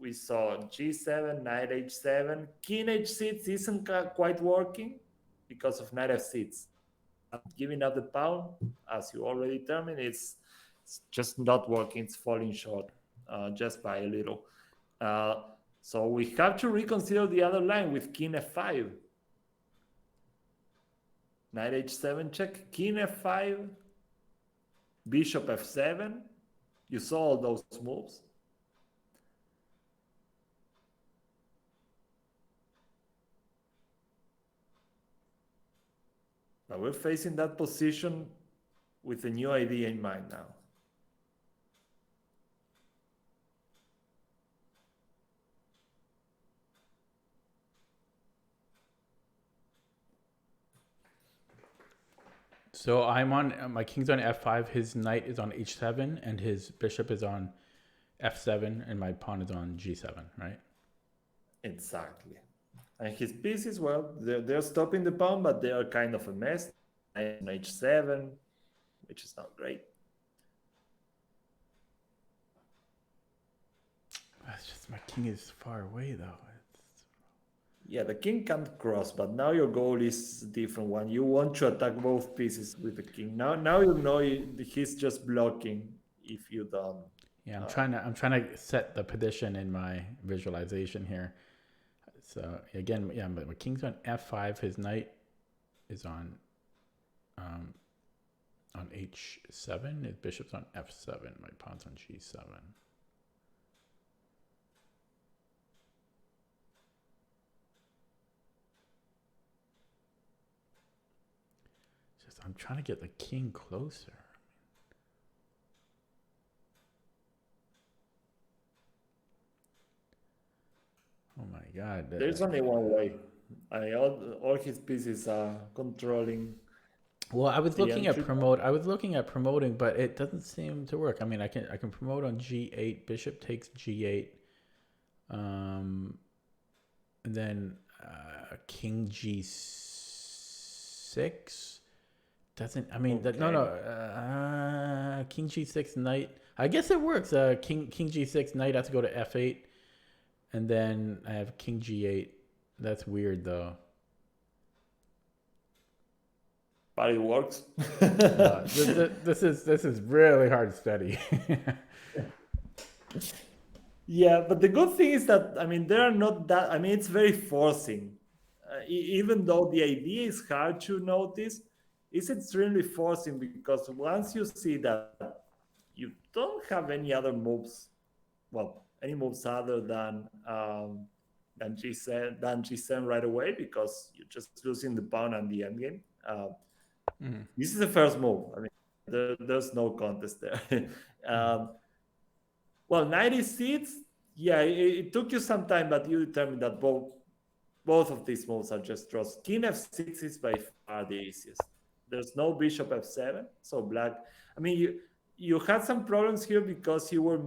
we saw g7, knight h7, king h6 isn't quite working because of knight f6. Giving up the pawn, as you already determined, it's just not working. It's falling short just by a little. So we have to reconsider the other line with king f5. Knight h7 check, king f5, bishop f7. You saw all those moves. Now we're facing that position with a new idea in mind now. So I'm on, my king's on f5, his knight is on h7, and his bishop is on f7, and my pawn is on g7, right? Exactly. And his pieces, well, they're stopping the pawn, but they are kind of a mess. Knight on h7, which is not great. That's just, my king is far away though. Yeah, the king can't cross, but now your goal is a different one. You want to attack both pieces with the king. Now you know he's just blocking if you don't. Yeah, I'm trying to set the position in my visualization here. So again, yeah, but my king's on f5, his knight is on h7, his bishop's on f7, my pawn's on g7. I'm trying to get the king closer. Oh my God. There's only one way. All his pieces are controlling. Well, I was looking at promoting, but it doesn't seem to work. I mean, I can promote on g8, bishop takes g8, and then king g6. Doesn't, I mean, okay. King g6 knight, I guess it works. King g6 knight has to go to f8, and then I have king g8. That's weird though, but it works. This is really hard to study. Yeah, but the good thing is that, I mean, there are not that, I mean, it's very forcing, even though the idea is hard to notice. It's extremely forcing because once you see that you don't have any other moves, well, any moves other than G7 right away, because you're just losing the pawn and the endgame. This is the first move. I mean, there's no contest there. Well, 96, yeah, it took you some time, but you determined that both of these moves are just draws. King f6 is by far the easiest. There's no bishop f7, so black. I mean, you had some problems here because you were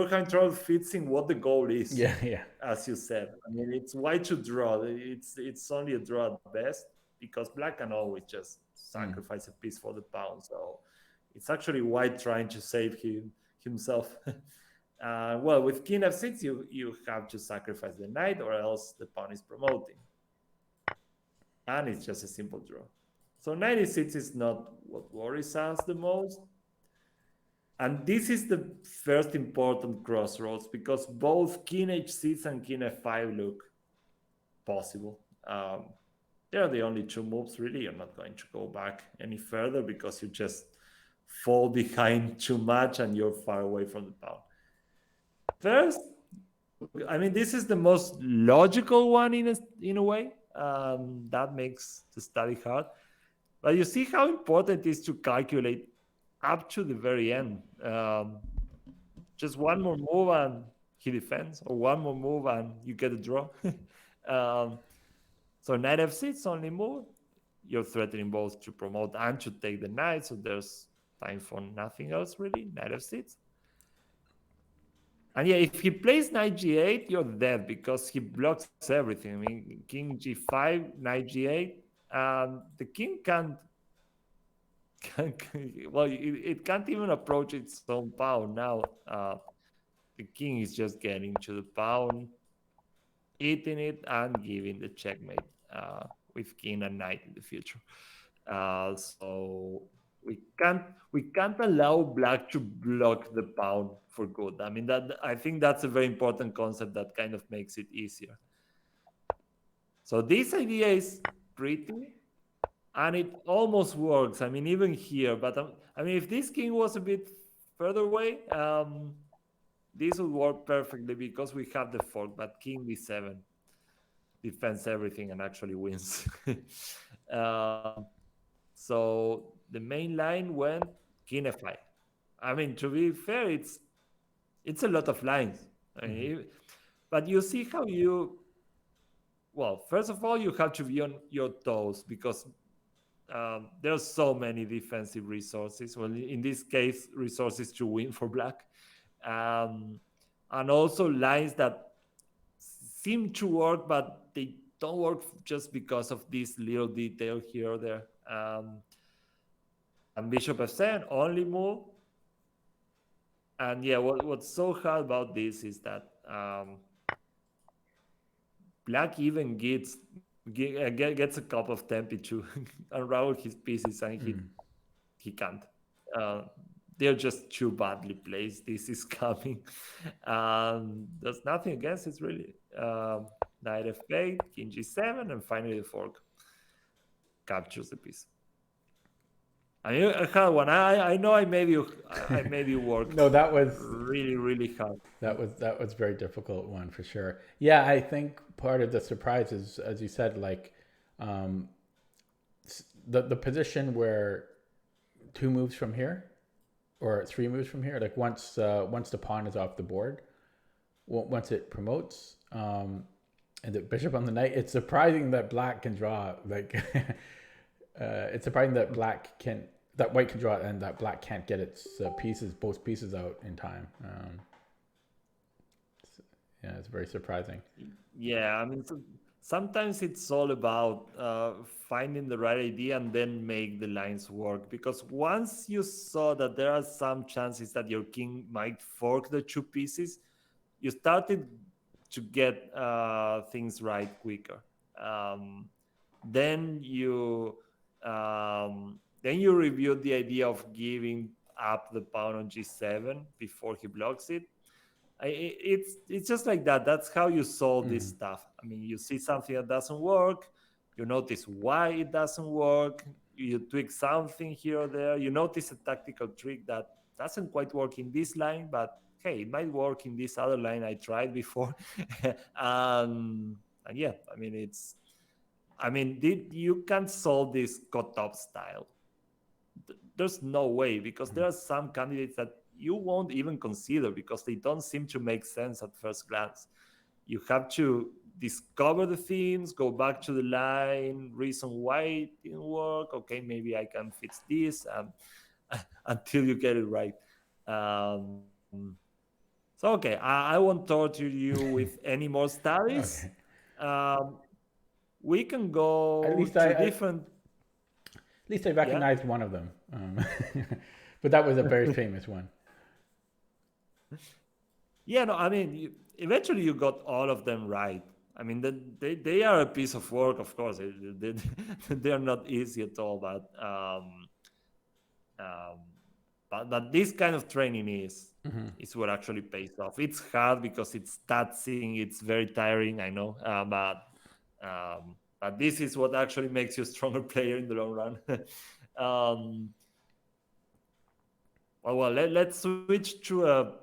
having trouble fixing what the goal is. Yeah. As you said, I mean, it's white to draw. It's only a draw at best because black can always just sacrifice a piece for the pawn. So it's actually white trying to save himself. Well, with king f6, you have to sacrifice the knight, or else the pawn is promoting, and it's just a simple draw. So 96 is not what worries us the most. And this is the first important crossroads because both king h6 and king f5 look possible. They're the only two moves, really. You're not going to go back any further because you just fall behind too much and you're far away from the pawn. First, I mean, this is the most logical one in a way. That makes the study hard. But you see how important it is to calculate up to the very end. Just one more move and he defends, or one more move and you get a draw. um, so knight f6 only move. You're threatening both to promote and to take the knight, so there's time for nothing else really. Knight f6. And yeah, if he plays knight g8, you're dead because he blocks everything. I mean, king g5, knight g8, the king well, it can't even approach its own pawn now. The king is just getting to the pawn, eating it, and giving the checkmate with king and knight in the future. So we can't allow black to block the pawn for good. I mean, that I think that's a very important concept that kind of makes it easier. So this idea is pretty, and it almost works. I mean, even here, but I mean, if this king was a bit further away, this would work perfectly because we have the fork. But king b7 defends everything and actually wins. So the main line went king f5. I mean, to be fair, it's a lot of lines. I mean, but you see how you, well, first of all, you have to be on your toes because there's so many defensive resources. Well, in this case, resources to win for black, and also lines that seem to work, but they don't work just because of this little detail here or there. And bishop f7 only move. And yeah, what's so hard about this is that black even gets a cup of tempi to unravel his pieces, and he can't. They're just too badly placed. This is coming. There's nothing against it really. Knight f8, king g7, and finally the fork captures the piece. I had one. I know I made you work. No, that was really hard. That was very difficult one for sure. Yeah, I think part of the surprise is, as you said, like the position where 2 moves from here or 3 moves from here, like once the pawn is off the board, once it promotes, and the bishop on the knight, it's surprising that black can draw. Like it's surprising that white can draw and that black can't get its both pieces out in time. Yeah, it's very surprising. Yeah, I mean, sometimes it's all about finding the right idea and then make the lines work. Because once you saw that there are some chances that your king might fork the 2 pieces, you started to get things right quicker. Then you reviewed the idea of giving up the pawn on g7 before he blocks it. It's just like that. That's how you solve this stuff. I mean, you see something that doesn't work, you notice why it doesn't work, you tweak something here or there, you notice a tactical trick that doesn't quite work in this line, but hey, it might work in this other line I tried before. And yeah, I mean, you can't solve this cut-up style. There's no way, because there are some candidates that you won't even consider because they don't seem to make sense at first glance. You have to discover the themes, go back to the line, reason why it didn't work. Okay, maybe I can fix this, until you get it right. So okay, I won't torture you with any more studies. Okay. We can go different. At least I recognized one of them, but that was a very famous one. Yeah, no, I mean, eventually you got all of them right. I mean, they are a piece of work, of course. They are not easy at all, but this kind of training is what actually pays off. It's hard because it's taxing, it's very tiring, I know, but this is what actually makes you a stronger player in the long run. Well, let's switch to a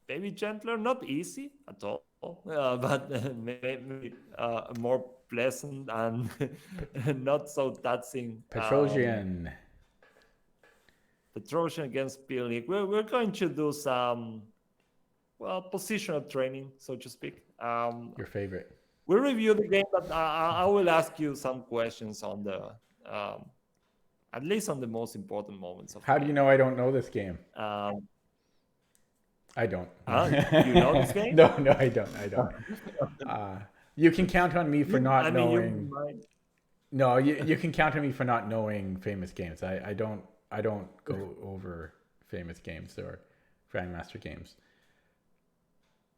maybe gentler, not easy at all, but maybe more pleasant and not so taxing. Petrosian. Petrosian against Pilnik. We're going to do some, well, positional training, so to speak. Your favorite. We'll review the game, but I will ask you some questions on the, at least on the most important moments of How the do you game. know I don't know this game? I don't. You know this game? No, I don't. You can count on me for not knowing. No, you can count on me for not knowing famous games. I don't go over famous games or Grandmaster games.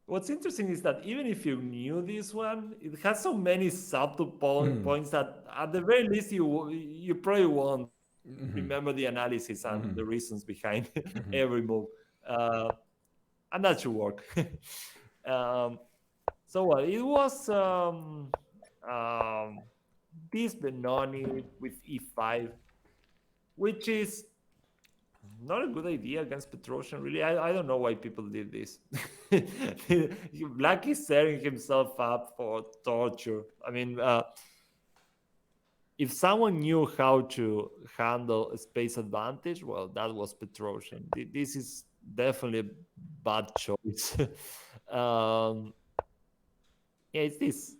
What's interesting is that even if you knew this one, it has so many subtle points that at the very least you probably won't remember the analysis and the reasons behind every move. And that should work. So it was this Benoni with E5, which is not a good idea against Petrosian, really. I don't know why people did this. Black is setting himself up for torture. I mean, if someone knew how to handle a space advantage, well, that was Petrosian. This is definitely a bad choice. Yeah, it's this.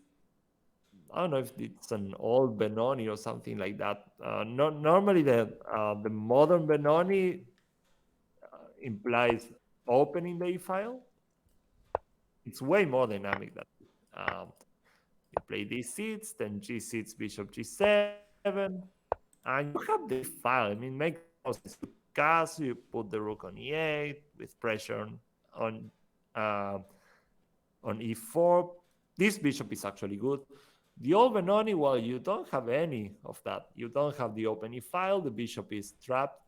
I don't know if it's an old Benoni or something like that. Normally, the modern Benoni implies opening the E file. It's way more dynamic than you play these seats, then G6, Bishop G7, and you have the file. I mean, make no sense. You cast, you put the rook on E8 with pressure on E4. This bishop is actually good. The old Benoni, well, you don't have any of that. You don't have the open E file. The bishop is trapped.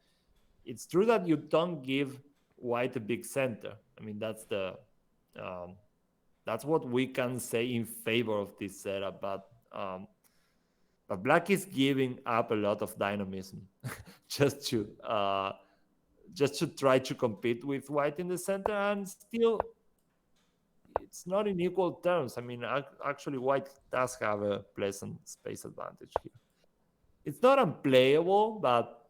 It's true that you don't give white a big center. I mean, that's what we can say in favor of this setup. But black is giving up a lot of dynamism just to try to compete with white in the center, and still it's not in equal terms. I mean, actually, white does have a pleasant space advantage here. It's not unplayable, but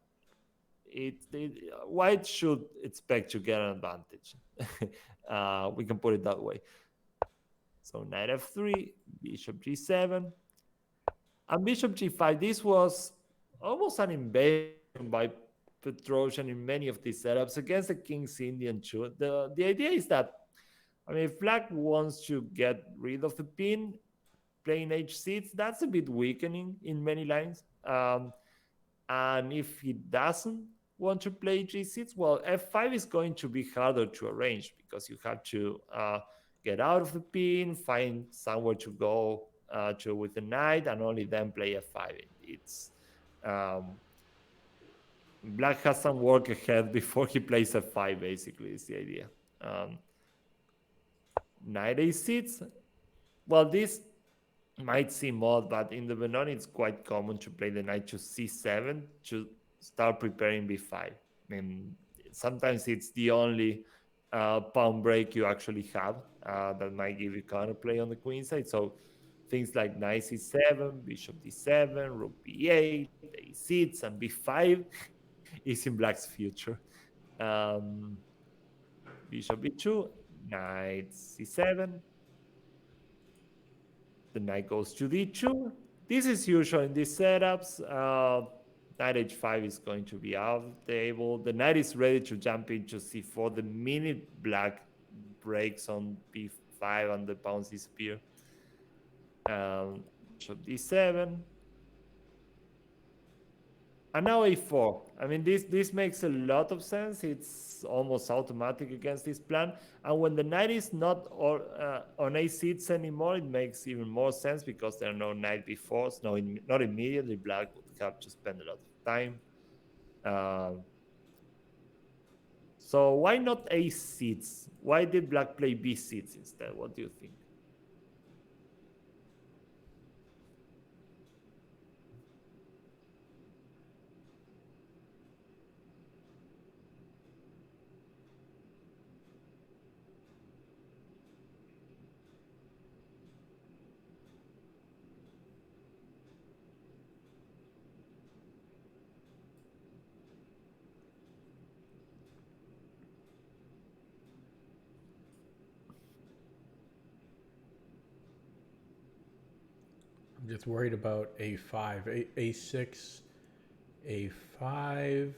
white should expect to get an advantage. We can put it that way. So knight f3, bishop g7, and bishop g5. This was almost an invasion by Petrosian in many of these setups against the king's Indian too. The idea is that, I mean, if black wants to get rid of the pin, playing h6, that's a bit weakening in many lines. And if he doesn't want to play g6, well, f5 is going to be harder to arrange because you have to get out of the pin, find somewhere to go to with the knight, and only then play f5. It's black has some work ahead before he plays f5, basically, is the idea. Knight a6. Well, this might seem odd, but in the Benoni, it's quite common to play the knight to c7 to start preparing b5. I mean, sometimes it's the only pawn break you actually have that might give you counterplay on the queen side. So things like knight c7, bishop d7, rook b8, a6, and b5 is in black's future. Bishop b2, knight c7. The knight goes to d2. This is usual in these setups. Knight h5 is going to be out of the table. The knight is ready to jump into c4 the minute black breaks on b5 and the pawns disappear. Bishop d7. And now a4. I mean, this makes a lot of sense. It's almost automatic against this plan. And when the knight is not on a6 anymore, it makes even more sense because there are no knight b4s. No, not immediately. Black would have to spend a lot of time. So why not a6? Why did black play b6 instead? What do you think? I'm just worried about a5, a6, a5.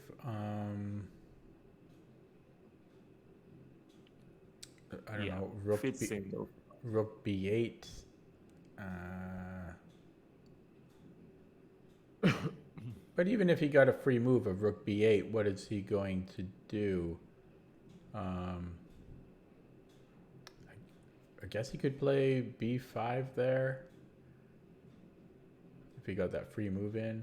I don't know. Rook b8. But even if he got a free move of rook b8, what is he going to do? I guess he could play b5 there if he got that free move in.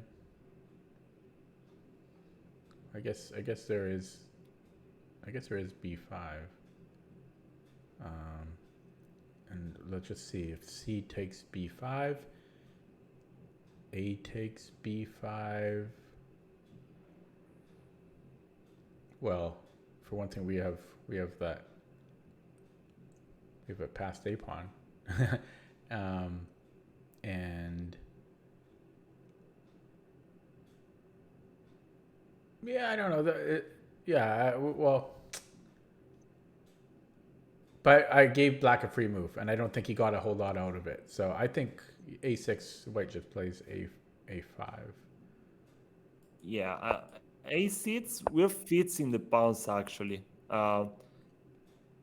I guess there is b5. And let's just see if c takes b5. A takes b5. Well, for one thing, we have that. We have a passed a pawn, and yeah, I don't know. Well, but I gave black a free move, and I don't think he got a whole lot out of it. So I think a6 white just plays a5. Yeah, a6 will fits in the pawns actually.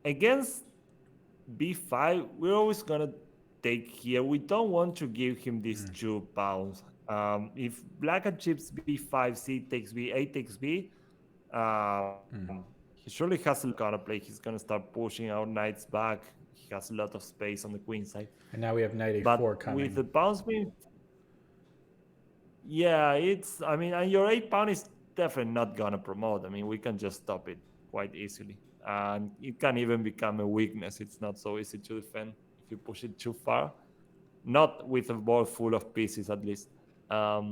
Against b5, we're always gonna take here. We don't want to give him these 2 pawns. If black achieves b5, c takes b, a takes b, he surely has a counterplay. He's gonna start pushing our knights back. He has a lot of space on the queen side. And now we have knight a4 coming. With the pawns being... Yeah, it's... I mean, and your 8 pawn is definitely not gonna promote. I mean, we can just stop it quite easily. And it can even become a weakness. It's not so easy to defend if you push it too far. Not with a board full of pieces, at least. But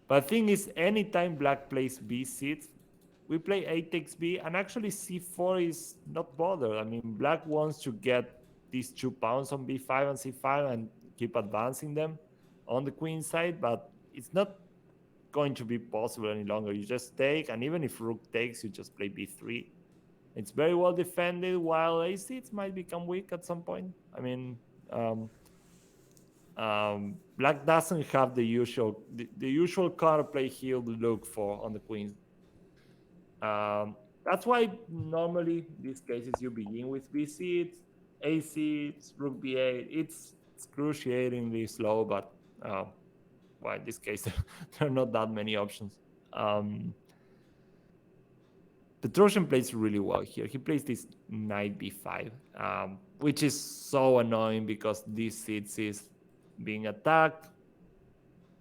the thing is, anytime black plays b6, we play a takes b, and actually c4 is not bothered. I mean, black wants to get these 2 pawns on b5 and c5 and keep advancing them on the queen side, but it's not going to be possible any longer. You just take, and even if rook takes, you just play b3. It's very well defended, while a6 might become weak at some point. I mean, black doesn't have the usual counterplay he'll look for on the queen. That's why normally in these cases you begin with b6, a6, rook b8. It's excruciatingly slow, but well, in this case there are not that many options. Petrosian plays really well here. He plays this knight b5, which is so annoying because this seat is being attacked.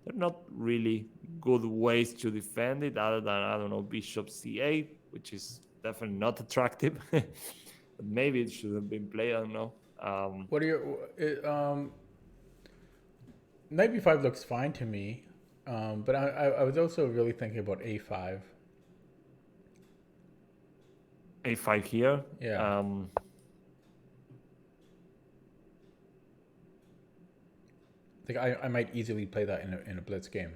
They're not really good ways to defend it other than, I don't know, bishop c8, which is definitely not attractive. But maybe it should have been played, I don't know. What are your... knight b5 looks fine to me, but I was also really thinking about a5. a5 here? Yeah. I think I might easily play that in a blitz game.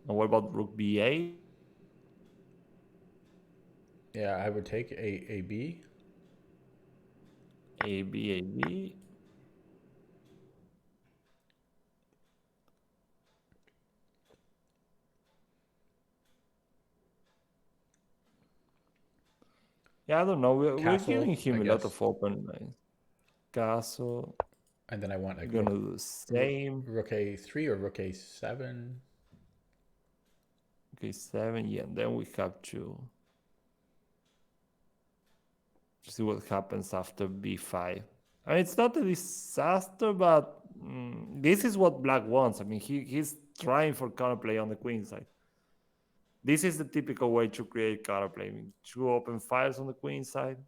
And what about rook b8? Yeah, I would take a-b. A-b. Yeah, I don't know. We're giving him a lot of open lines. Castle. And then I want like we're gonna do the same. Rook a3 or rook a7. Okay, 7, yeah. And then we have to see what happens after b5. I mean, it's not a disaster, but this is what black wants. I mean, he's trying for counterplay on the queen side. This is the typical way to create counterplay. I mean, 2 open fires on the queen side.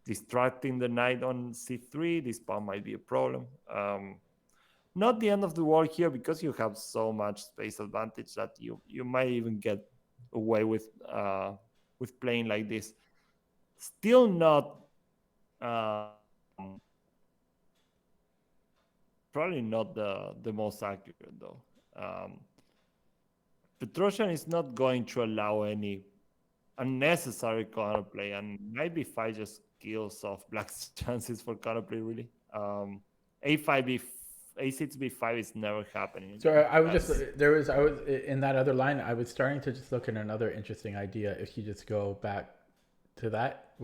Distracting the knight on c3. This pawn might be a problem. Not the end of the world here because you have so much space advantage that you might even get away with playing like this. Still not, probably not the most accurate though. Petrosian is not going to allow any unnecessary counterplay, and knight b5 just kills off black's chances for counterplay, really. A6 B5 is never happening. So I was just I was in that other line. I was starting to just look at another interesting idea. If you just go back to that,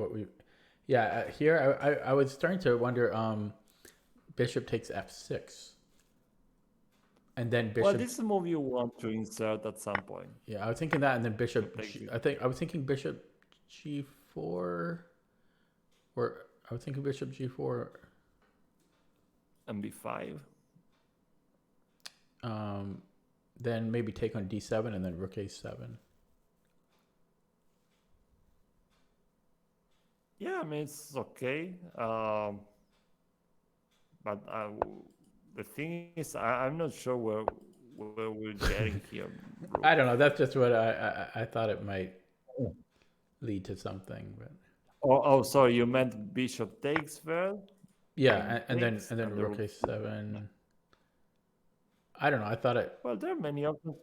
here I was starting to wonder. Bishop takes F6, and then bishop. Well, this is a move you want to insert at some point. Yeah, I was thinking that, and then bishop. I was thinking bishop G4, or I was thinking bishop G4 and B5. Then maybe take on D7 and then rook A7. Yeah, I mean, it's okay. But the thing is, I'm not sure where we're getting here. I don't know. That's just what I thought it might lead to something. But oh, sorry, you meant bishop takes first? Yeah, and then rook A7. I don't know. I thought it. Well, there are many options.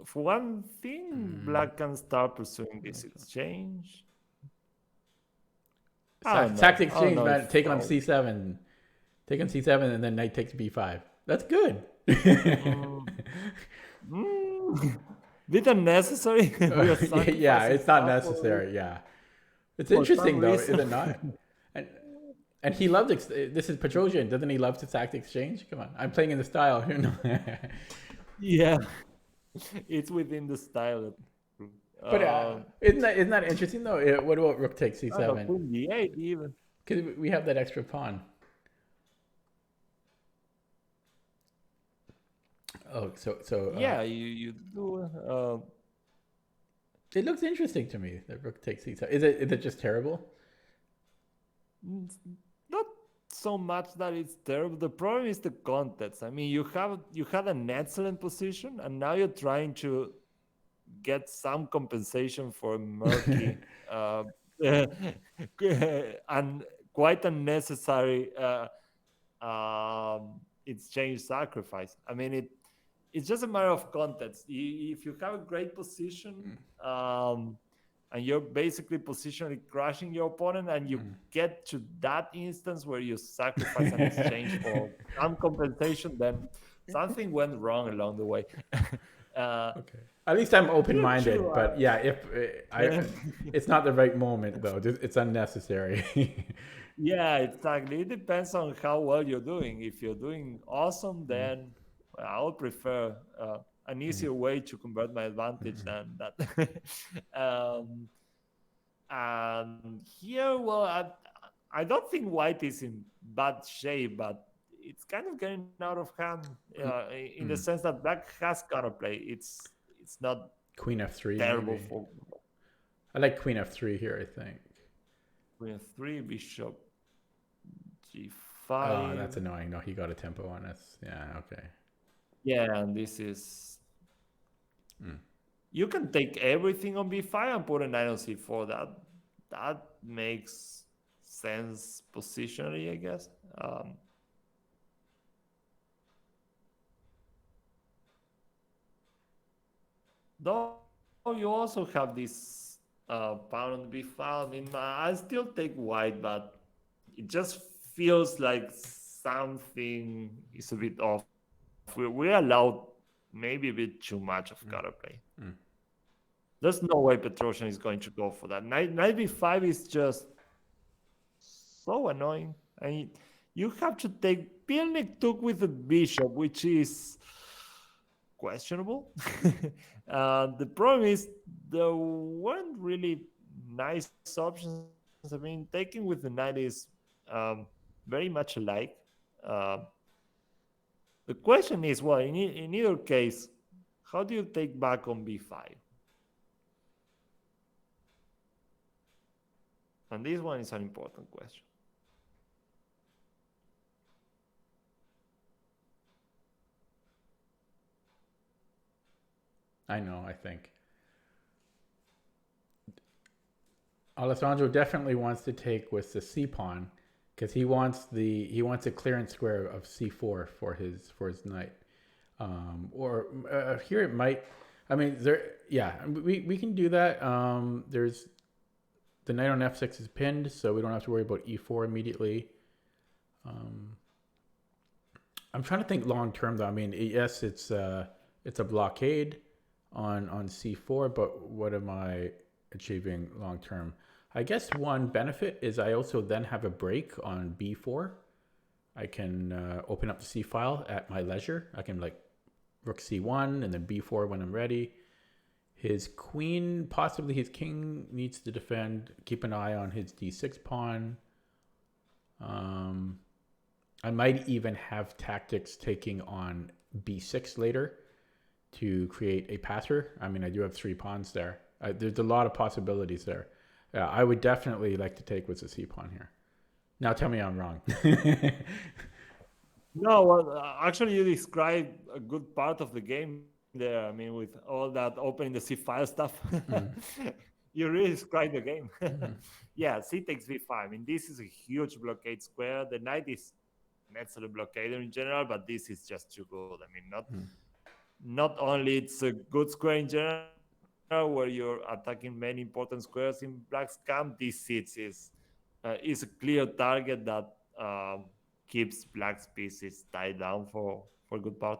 For one thing, black can start pursuing this exchange. Tactic exchange, man. Take on C7. Take on C7 and then knight takes B5. That's good. Bit unnecessary. Yeah, it's not necessary. Yeah, it's interesting though, is it not? And he loved this is Petrosian. Doesn't he love to tactic exchange? Come on, I'm playing in the style. Yeah, it's within the style. But isn't that interesting though? What about rook takes C7? Qb8 even. Because we have that extra pawn. Oh, so yeah, you do. It looks interesting to me that rook takes C7. Is it just terrible? Not so much that it's terrible. The problem is the context. I mean, you had an excellent position, and now you're trying to get some compensation for a murky and quite unnecessary exchange sacrifice. I mean, it's just a matter of context. If you have a great position and you're basically positionally crushing your opponent, and you get to that instance where you sacrifice an exchange for some compensation, then something went wrong along the way. Okay. At least I'm open-minded, but yeah, it's not the right moment though. It's unnecessary. Yeah, exactly. It depends on how well you're doing. If you're doing awesome, then I would prefer an easier way to convert my advantage than that. And here, well, I don't think white is in bad shape, but it's kind of getting out of hand in the sense that black has counterplay. It's not Queen F3. terrible Maybe. for. I like Queen F3 here. I think. Queen F3, Bishop G5. Oh, that's annoying. No, he got a tempo on us. Yeah. Okay. Yeah, and this is. You can take everything on B5 and put a knight on C4. That makes sense positionally, I guess. Though you also have this pawn on B5. I mean, I still take white, but it just feels like something is a bit off. We allowed maybe a bit too much of counterplay. There's no way Petrosian is going to go for that. Knight B5 is just so annoying. And you have to take Pilnik took with the bishop, which is questionable. The problem is there weren't really nice options. I mean, taking with the knight is very much alike. The question is, well, in either case, how do you take back on B5? And this one is an important question. I know, I think. Alessandro definitely wants to take with the C pawn because he wants a clearance square of C4 for his knight. Here it might. I mean, we can do that. There's the knight on F6 is pinned, so we don't have to worry about E4 immediately. I'm trying to think long term though. I mean, yes, it's a blockade on c4, but what am I achieving long term? I guess one benefit is I also then have a break on b4. I can open up the c file at my leisure. I can like rook c1 and then b4 when I'm ready. His queen, possibly his king, needs to defend. Keep an eye on his d6 pawn. I might even have tactics taking on b6 later to create a passer. I mean, I do have 3 pawns there. There's a lot of possibilities there. I would definitely like to take with the c pawn here. Now tell me I'm wrong. No, well, actually, you described a good part of the game there. I mean, with all that opening the c file stuff, you really described the game. Yeah, c takes b5. I mean, this is a huge blockade square. The knight is an excellent blockader in general, but this is just too good. I mean, not only it's a good square in general, where you're attacking many important squares in black's camp, this is a clear target that keeps black's pieces tied down for a good part.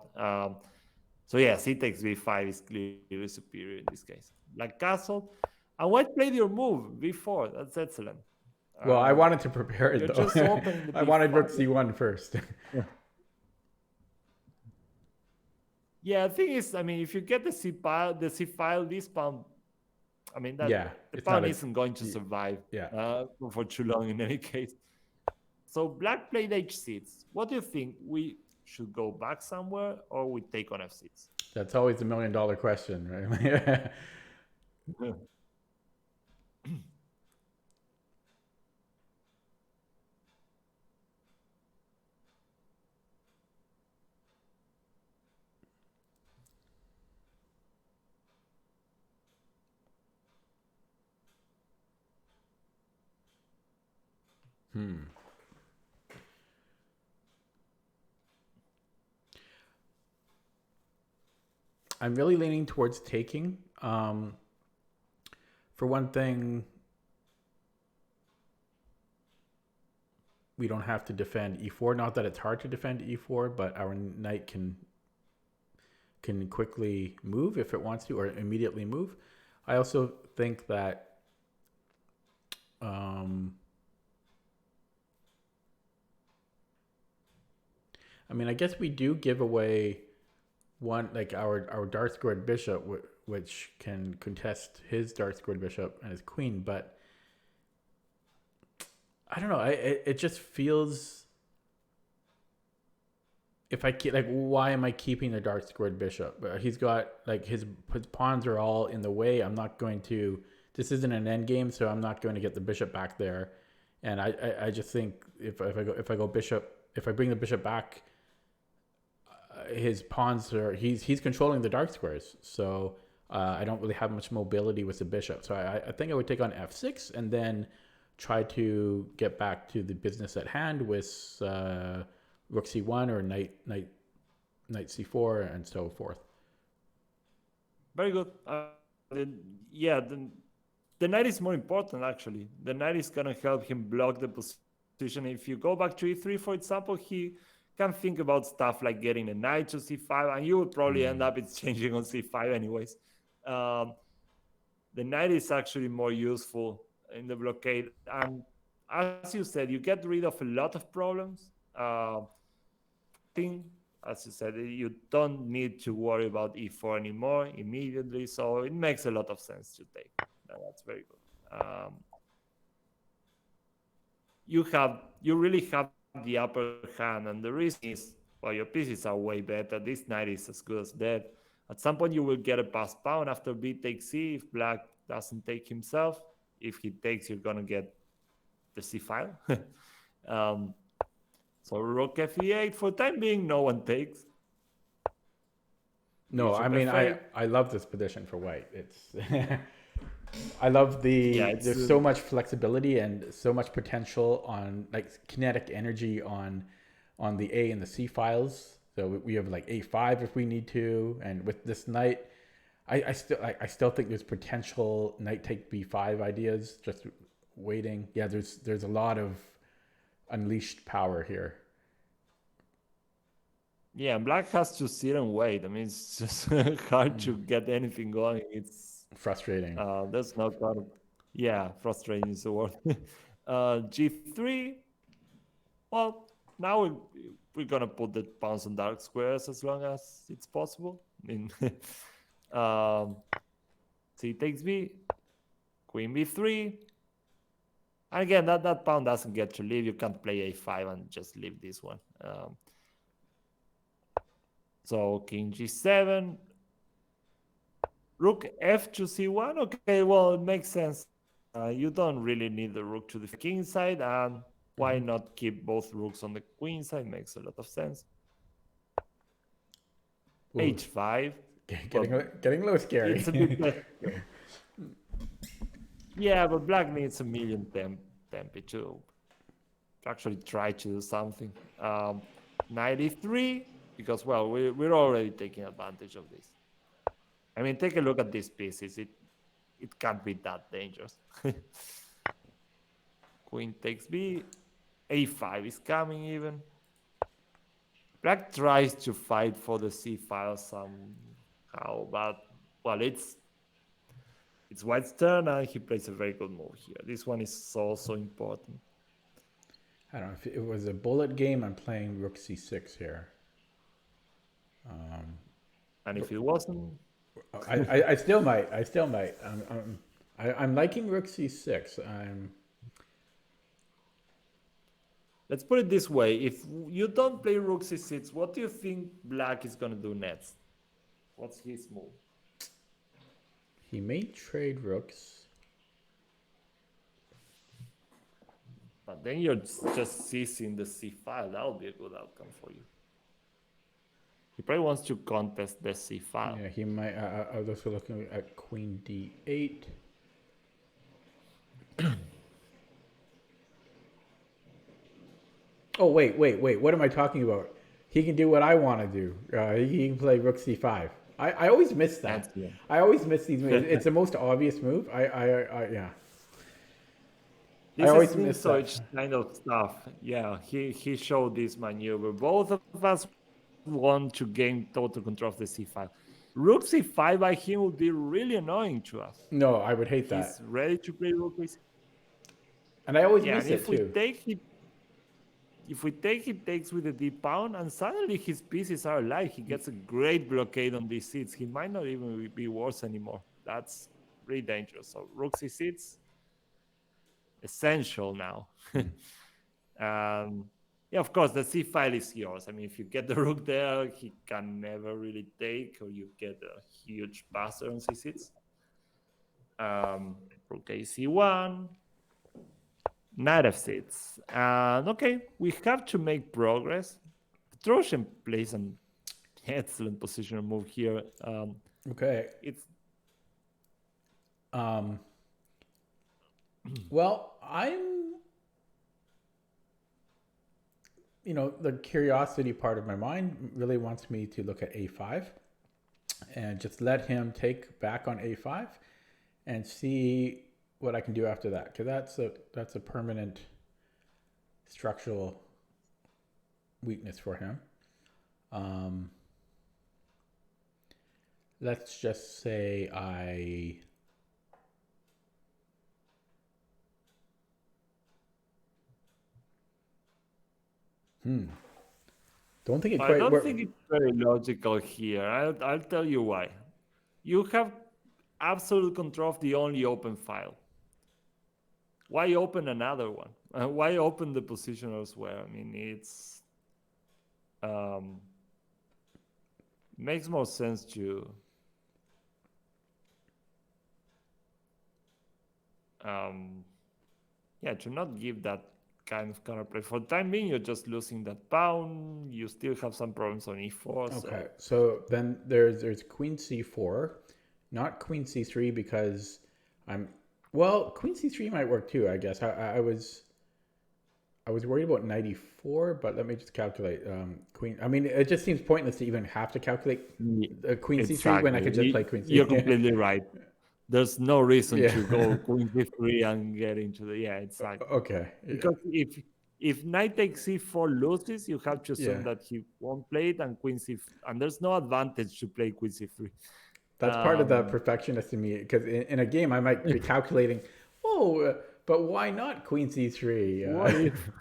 So yeah, c takes b5 is clearly superior in this case. Black castle, and white played your move b4. That's excellent. Well, I wanted to prepare it though. Just opening the I wanted rook c1 first. Yeah, the thing is, I mean, if you get the c file, this pawn, I mean, that the pawn isn't going to survive for too long in any case. So black played h6. What do you think? We should go back somewhere, or we take on f6? That's always the $1 million question, right? I'm really leaning towards taking. For one thing, we don't have to defend e4. Not that it's hard to defend e4, but our knight can quickly move if it wants to, or immediately move. I also think that I mean, I guess we do give away one, like our dark squared bishop, which can contest his dark squared bishop and his queen, but I don't know. It just feels, if I keep, like, why am I keeping the dark squared bishop? He's got like his pawns are all in the way. I'm not going to. This isn't an end game, so I'm not going to get the bishop back there. And I just think if I bring the bishop back, his pawns are he's controlling the dark squares, so I don't really have much mobility with the bishop. So I think I would take on f6 and then try to get back to the business at hand with rook c1 or knight c4 and so forth. Very good. The knight is more important, actually. The knight is going to help him block the position. If you go back to e3, for example, he can think about stuff like getting a knight to c5, and you will probably end up exchanging on c5 anyways. The knight is actually more useful in the blockade. And as you said, you get rid of a lot of problems. As you said, you don't need to worry about e4 anymore immediately, so it makes a lot of sense to take. That's very good. You really have the upper hand, and the reason is, well, your pieces are way better. This knight is as good as dead. At some point, you will get a passed pawn after b takes c if black doesn't take himself. If he takes, you're gonna get the c file. So rook f8. For the time being, no one takes. No, I mean, I love this position for white. It's I love there's so much flexibility and so much potential on like kinetic energy on the A and the C files. So we have like A5 if we need to, and with this knight, I still think there's potential knight take B5 ideas just waiting. Yeah, there's a lot of unleashed power here. Yeah, and black has to sit and wait. I mean, it's just hard to get anything going. It's frustrating. There's no kind of, yeah, frustrating is the word. G3. Well, now we're gonna put the pawns on dark squares as long as it's possible. I mean, C takes B, Queen B3. And again, that pawn doesn't get to leave. You can't play A5 and just leave this one. So King G7, Rook F to C1. Okay, well, it makes sense. You don't really need the rook to the king side, and why not keep both rooks on the queen side? Makes a lot of sense. Ooh. H5. Getting a little scary. It's a bit better. Yeah, but black needs a million tempi to actually try to do something. Knight E3, because, well, we're already taking advantage of this. I mean, take a look at these pieces. It can't be that dangerous. Queen takes B. A5 is coming even. Black tries to fight for the C file somehow, but, well, it's white's turn, and he plays a very good move here. This one is also important. I don't know if it was a bullet game. I'm playing Rook C6 here. And if it wasn't, I still might. I'm liking Rook C6. Let's put it this way: if you don't play Rook C6, what do you think black is gonna do next? What's his move? He may trade rooks. But then you're just seizing the C file. That would be a good outcome for you. He probably wants to contest the C file. Yeah, he might. I was also looking at Queen D8. Oh, wait. What am I talking about? He can do what I want to do. He can play Rook C5. I always miss that. Yeah. I always miss these moves. It's the most obvious move. Yeah. This I always miss such kind of stuff. Yeah, he showed this maneuver. Both of us want to gain total control of the C file. Rook C5 by him would be really annoying to us. No, I would hate that. He's ready to play Rook C5. And I always miss it too. If we take, he takes with the D pawn, and suddenly his pieces are alive. He gets a great blockade on these seats. He might not even be worse anymore. That's really dangerous. So Rook C6, essential now. Yeah, of course, the C file is yours. I mean, if you get the rook there, he can never really take, or you get a huge buzzer on C6. Rook A1. Knight F6. And okay, we have to make progress. Petrosian plays an excellent positional move here. Okay. It's well, the curiosity part of my mind really wants me to look at A5 and just let him take back on A5 and see what I can do after that, because that's a permanent structural weakness for him. Let's just say don't think it quite. I don't think it's very logical here. I'll tell you why. You have absolute control of the only open file. Why open another one? Why open the position elsewhere? I mean, it's makes more sense to to not give that kind of counterplay. For the time being, you're just losing that pawn. You still have some problems on E4. Okay, so then there's Queen C4, not Queen C3, because Queen C3 might work too, I guess. I was worried about Knight E4, but let me just calculate Queen. I mean, it just seems pointless to even have to calculate Queen C3 when I could just play Queen C3. You're completely right. There's no reason to go Queen C3 and get into the exactly. Okay. Because if knight takes c4 loses, you have to assume Yeah. that he won't play it, and queen c, and there's no advantage to play queen c3. That's part of the perfectionist in me, because in a game I might be calculating, but why not queen c3? What if?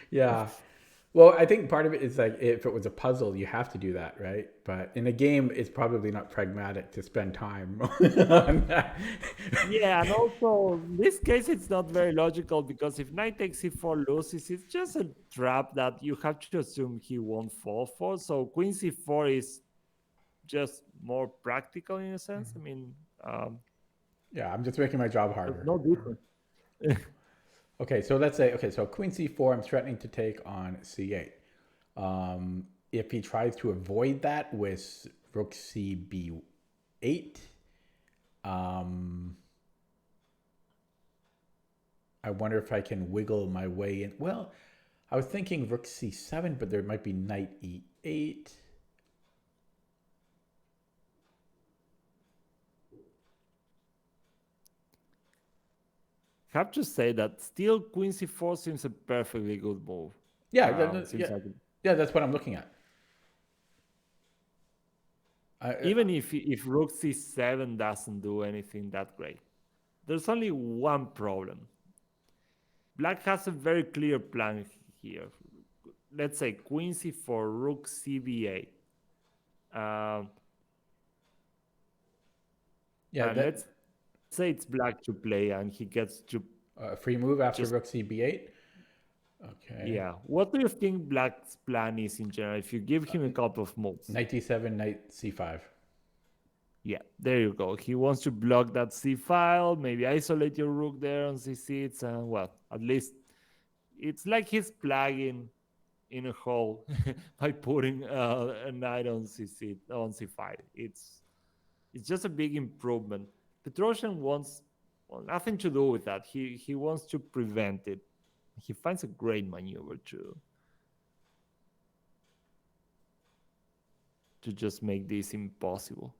Yeah. Well, I think part of it is like if it was a puzzle, you have to do that, right? But in a game, it's probably not pragmatic to spend time on that. Yeah, and also in this case, it's not very logical because if knight takes c4 loses, it's just a trap that you have to assume he won't fall for. So queen c4 is just more practical in a sense. I mean, Yeah, I'm just making my job there's harder. no difference. Okay, so let's say, so queen c4, I'm threatening to take on c8. If he tries to avoid that with rook cb8, I wonder if I can wiggle my way in. Well, I was thinking rook c7, but there might be knight e8. Have to say that still queen c4 seems a perfectly good move. Yeah, Like that's what I'm looking at. even if rook c7 doesn't do anything that great, there's only one problem. Black has a very clear plan here. Let's say queen c4, rook cb8. Let's say it's black to play and he gets to free move after rook cb8. Okay. Yeah. What do you think black's plan is in general if you give him a couple of moves? Knight d7, knight c5. Yeah, there you go. He wants to block that c file, maybe isolate your rook there on c6, and well, at least it's like he's plugging in a hole by putting a knight on c6 on c5. It's just a big improvement. Petrosian wants nothing to do with that. He wants to prevent it. He finds a great maneuver to just make this impossible.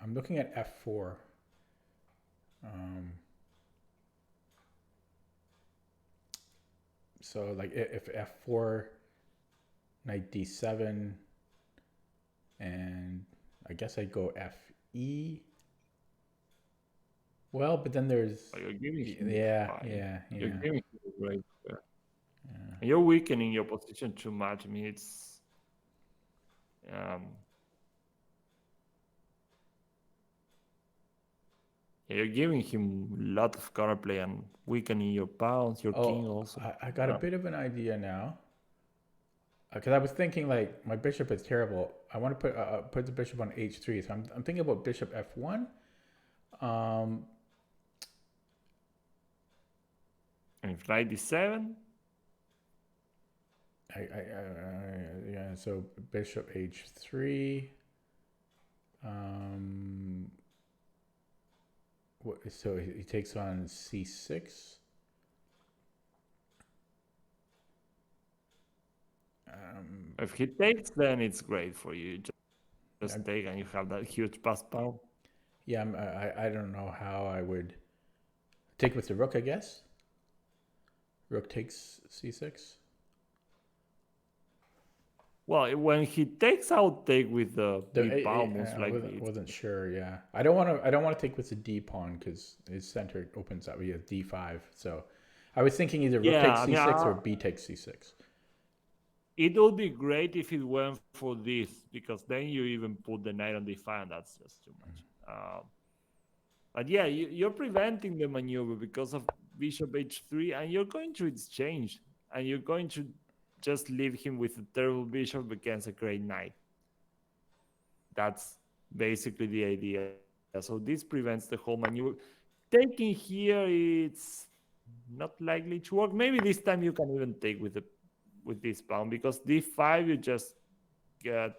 I'm looking at f4. So like if f4, knight d7, and I guess I'd go fe. Well, but then there's You're giving him You're giving him a great. You're weakening your position too much. I mean, it's you're giving him a lot of counterplay and weakening your pawns, your king also. I got a bit of an idea now. Because I was thinking like my bishop is terrible. I want to put the bishop on h3. So I'm thinking about bishop f1. And if knight d7. Yeah. So bishop h3. So he takes on c6. If he takes, then it's great for you. Just take, and you have that huge pass pawn. Yeah, I don't know how I would take with the rook. I guess rook takes c6. Well, when he takes, I'll take with the b pawn most likely. I wasn't sure. Yeah, I don't want to take with the d pawn because his center opens up. He has d5. So I was thinking either rook takes c6 or b takes c6. It would be great if it went for this, because then you even put the knight on d5, and that's just too much. But yeah, you're preventing the maneuver because of bishop h3, and you're going to exchange, and you're going to just leave him with a terrible bishop against a great knight. That's basically the idea. So this prevents the whole maneuver. Taking here, it's not likely to work. Maybe this time you can even take with this pawn, because d5 you just get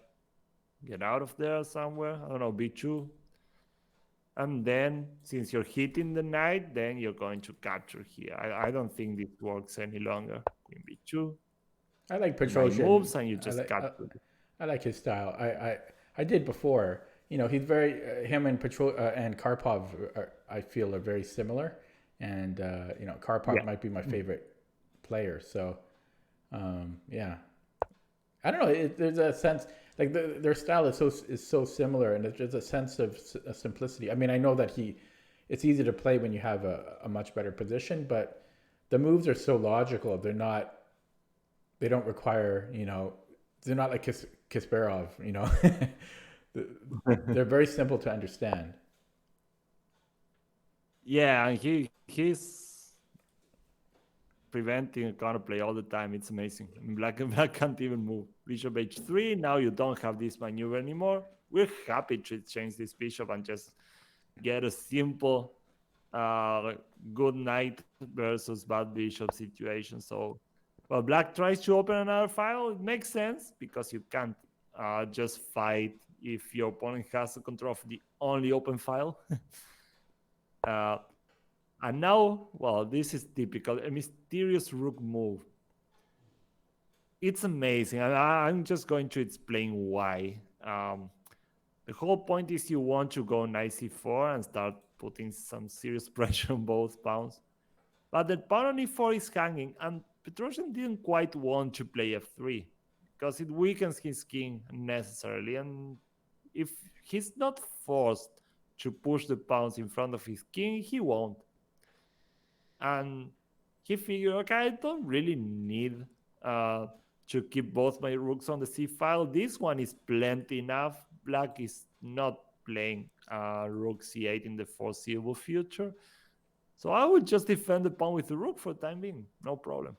out of there somewhere. I don't know, b2. And then, since you're hitting the knight, then you're going to capture here. I don't think this works any longer. Queen b2. I like Knight Petrosian. moves, and you just capture. I like his style. I did before. You know, he's very him and and Karpov. I feel are very similar, and you know, Karpov might be my favorite player. So, yeah, I don't know. There's a sense like their style is so similar, and there's a sense of simplicity. I mean, I know that it's easy to play when you have a much better position, but the moves are so logical. They don't require, you know, they're not like Kasparov, you know. They're very simple to understand. Yeah, and he's preventing a counterplay all the time. It's amazing. I mean, black can't even move. Bishop h3. Now you don't have this maneuver anymore. We're happy to change this bishop and just get a simple good knight versus bad bishop situation. So, well, black tries to open another file. It makes sense because you can't just fight if your opponent has the control of the only open file. And now, well, this is typical, a mysterious rook move. It's amazing. I'm just going to explain why. The whole point is you want to go knight c4 and start putting some serious pressure on both pawns. But the pawn on e4 is hanging, and Petrosian didn't quite want to play f3 because it weakens his king unnecessarily. And if he's not forced to push the pawns in front of his king, he won't. And he figured, okay, I don't really need to keep both my rooks on the c file. This one is plenty enough. Black is not playing rook c8 in the foreseeable future. So I would just defend the pawn with the rook for the time being. No problem.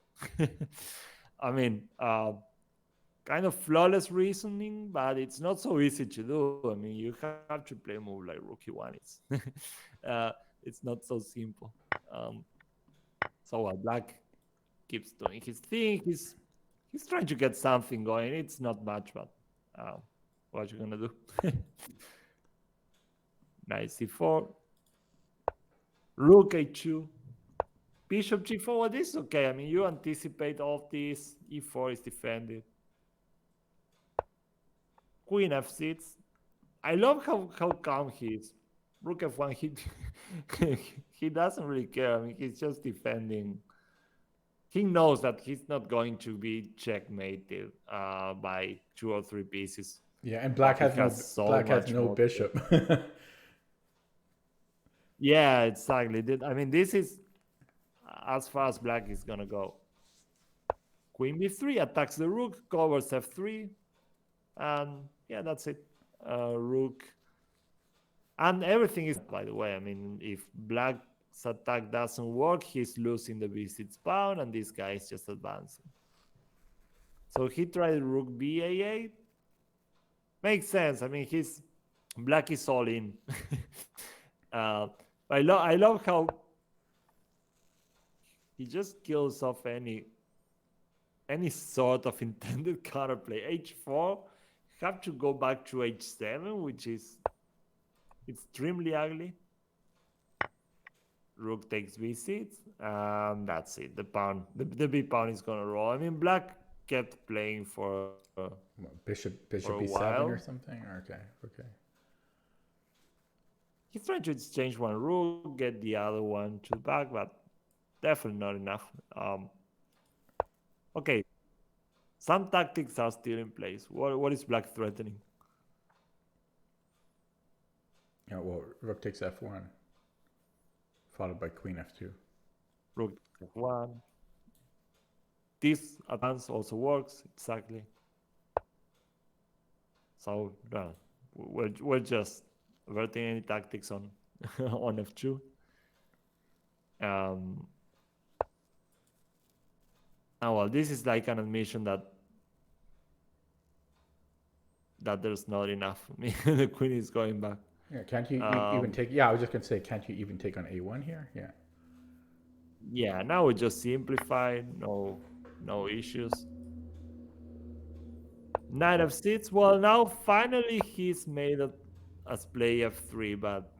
I mean, kind of flawless reasoning, but it's not so easy to do. I mean, you have to play a move like rook e1. It's not so simple. So black keeps doing his thing. He's trying to get something going. It's not much, but what you gonna do? Knight c4, rook a2, bishop g4. Well, this is okay. I mean, you anticipate all of this. e4 is defended. Queen f6. I love how calm he is. Rook f1. He doesn't really care. I mean, he's just defending. He knows that he's not going to be checkmated by 2 or 3 pieces. Yeah, and black has no bishop. Yeah, exactly. I mean, this is as far as black is gonna go. Queen b3 attacks the rook, covers f3, and yeah, that's it. Rook, and everything is, by the way. I mean, if black's attack doesn't work, he's losing the b6 pawn, and this guy is just advancing. So he tried rook ba8. Makes sense. I mean, black is all in. I love how he just kills off any sort of intended counterplay. h4, have to go back to h7, which is extremely ugly. Rook takes b6, and that's it. The pawn, the big pawn is gonna roll. I mean, black kept playing for bishop b7 or something. Okay. He's trying to exchange one rook, get the other one to the back, but definitely not enough. Okay, some tactics are still in place. What is black threatening? Yeah, well, rook takes f1, followed by queen f2. Rook f1. This advance also works, exactly. So we're just averting any tactics on on f2. Well, this is like an admission that there's not enough for me. The queen is going back. Yeah, can't you even take? Yeah, I was just gonna say, can't you even take on a1 here? Yeah. Yeah, now we just simplify. No issues. Knight f6. Well, now finally he's made us play f3, but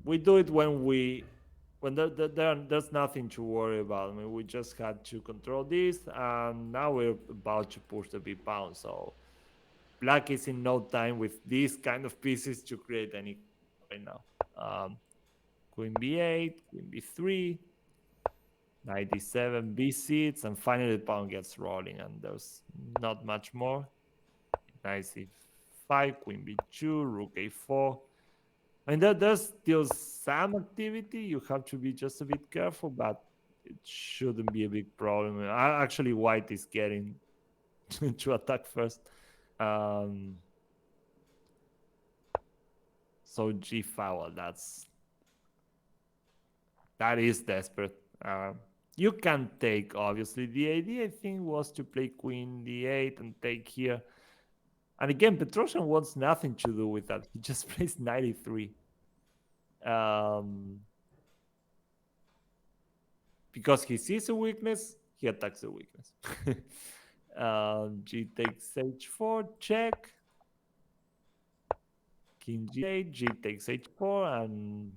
we do it when there's nothing to worry about. I mean, we just had to control this, and now we're about to push the big pawn. So black is in no time with these kind of pieces to create any right now. Queen b8, queen b3, knight d7, b6, and finally the pawn gets rolling, and there's not much more. Knight c5, queen b2, rook a4. I mean, there's still some activity. You have to be just a bit careful, but it shouldn't be a big problem. Actually, white is getting to attack first. So g5, well, that is desperate. You can take, obviously. The idea, I think, was to play queen d8 and take here. And again, Petrosian wants nothing to do with that. He just plays 93. Because he sees a weakness, he attacks the weakness. G takes h4, check. King g8, g takes h4, and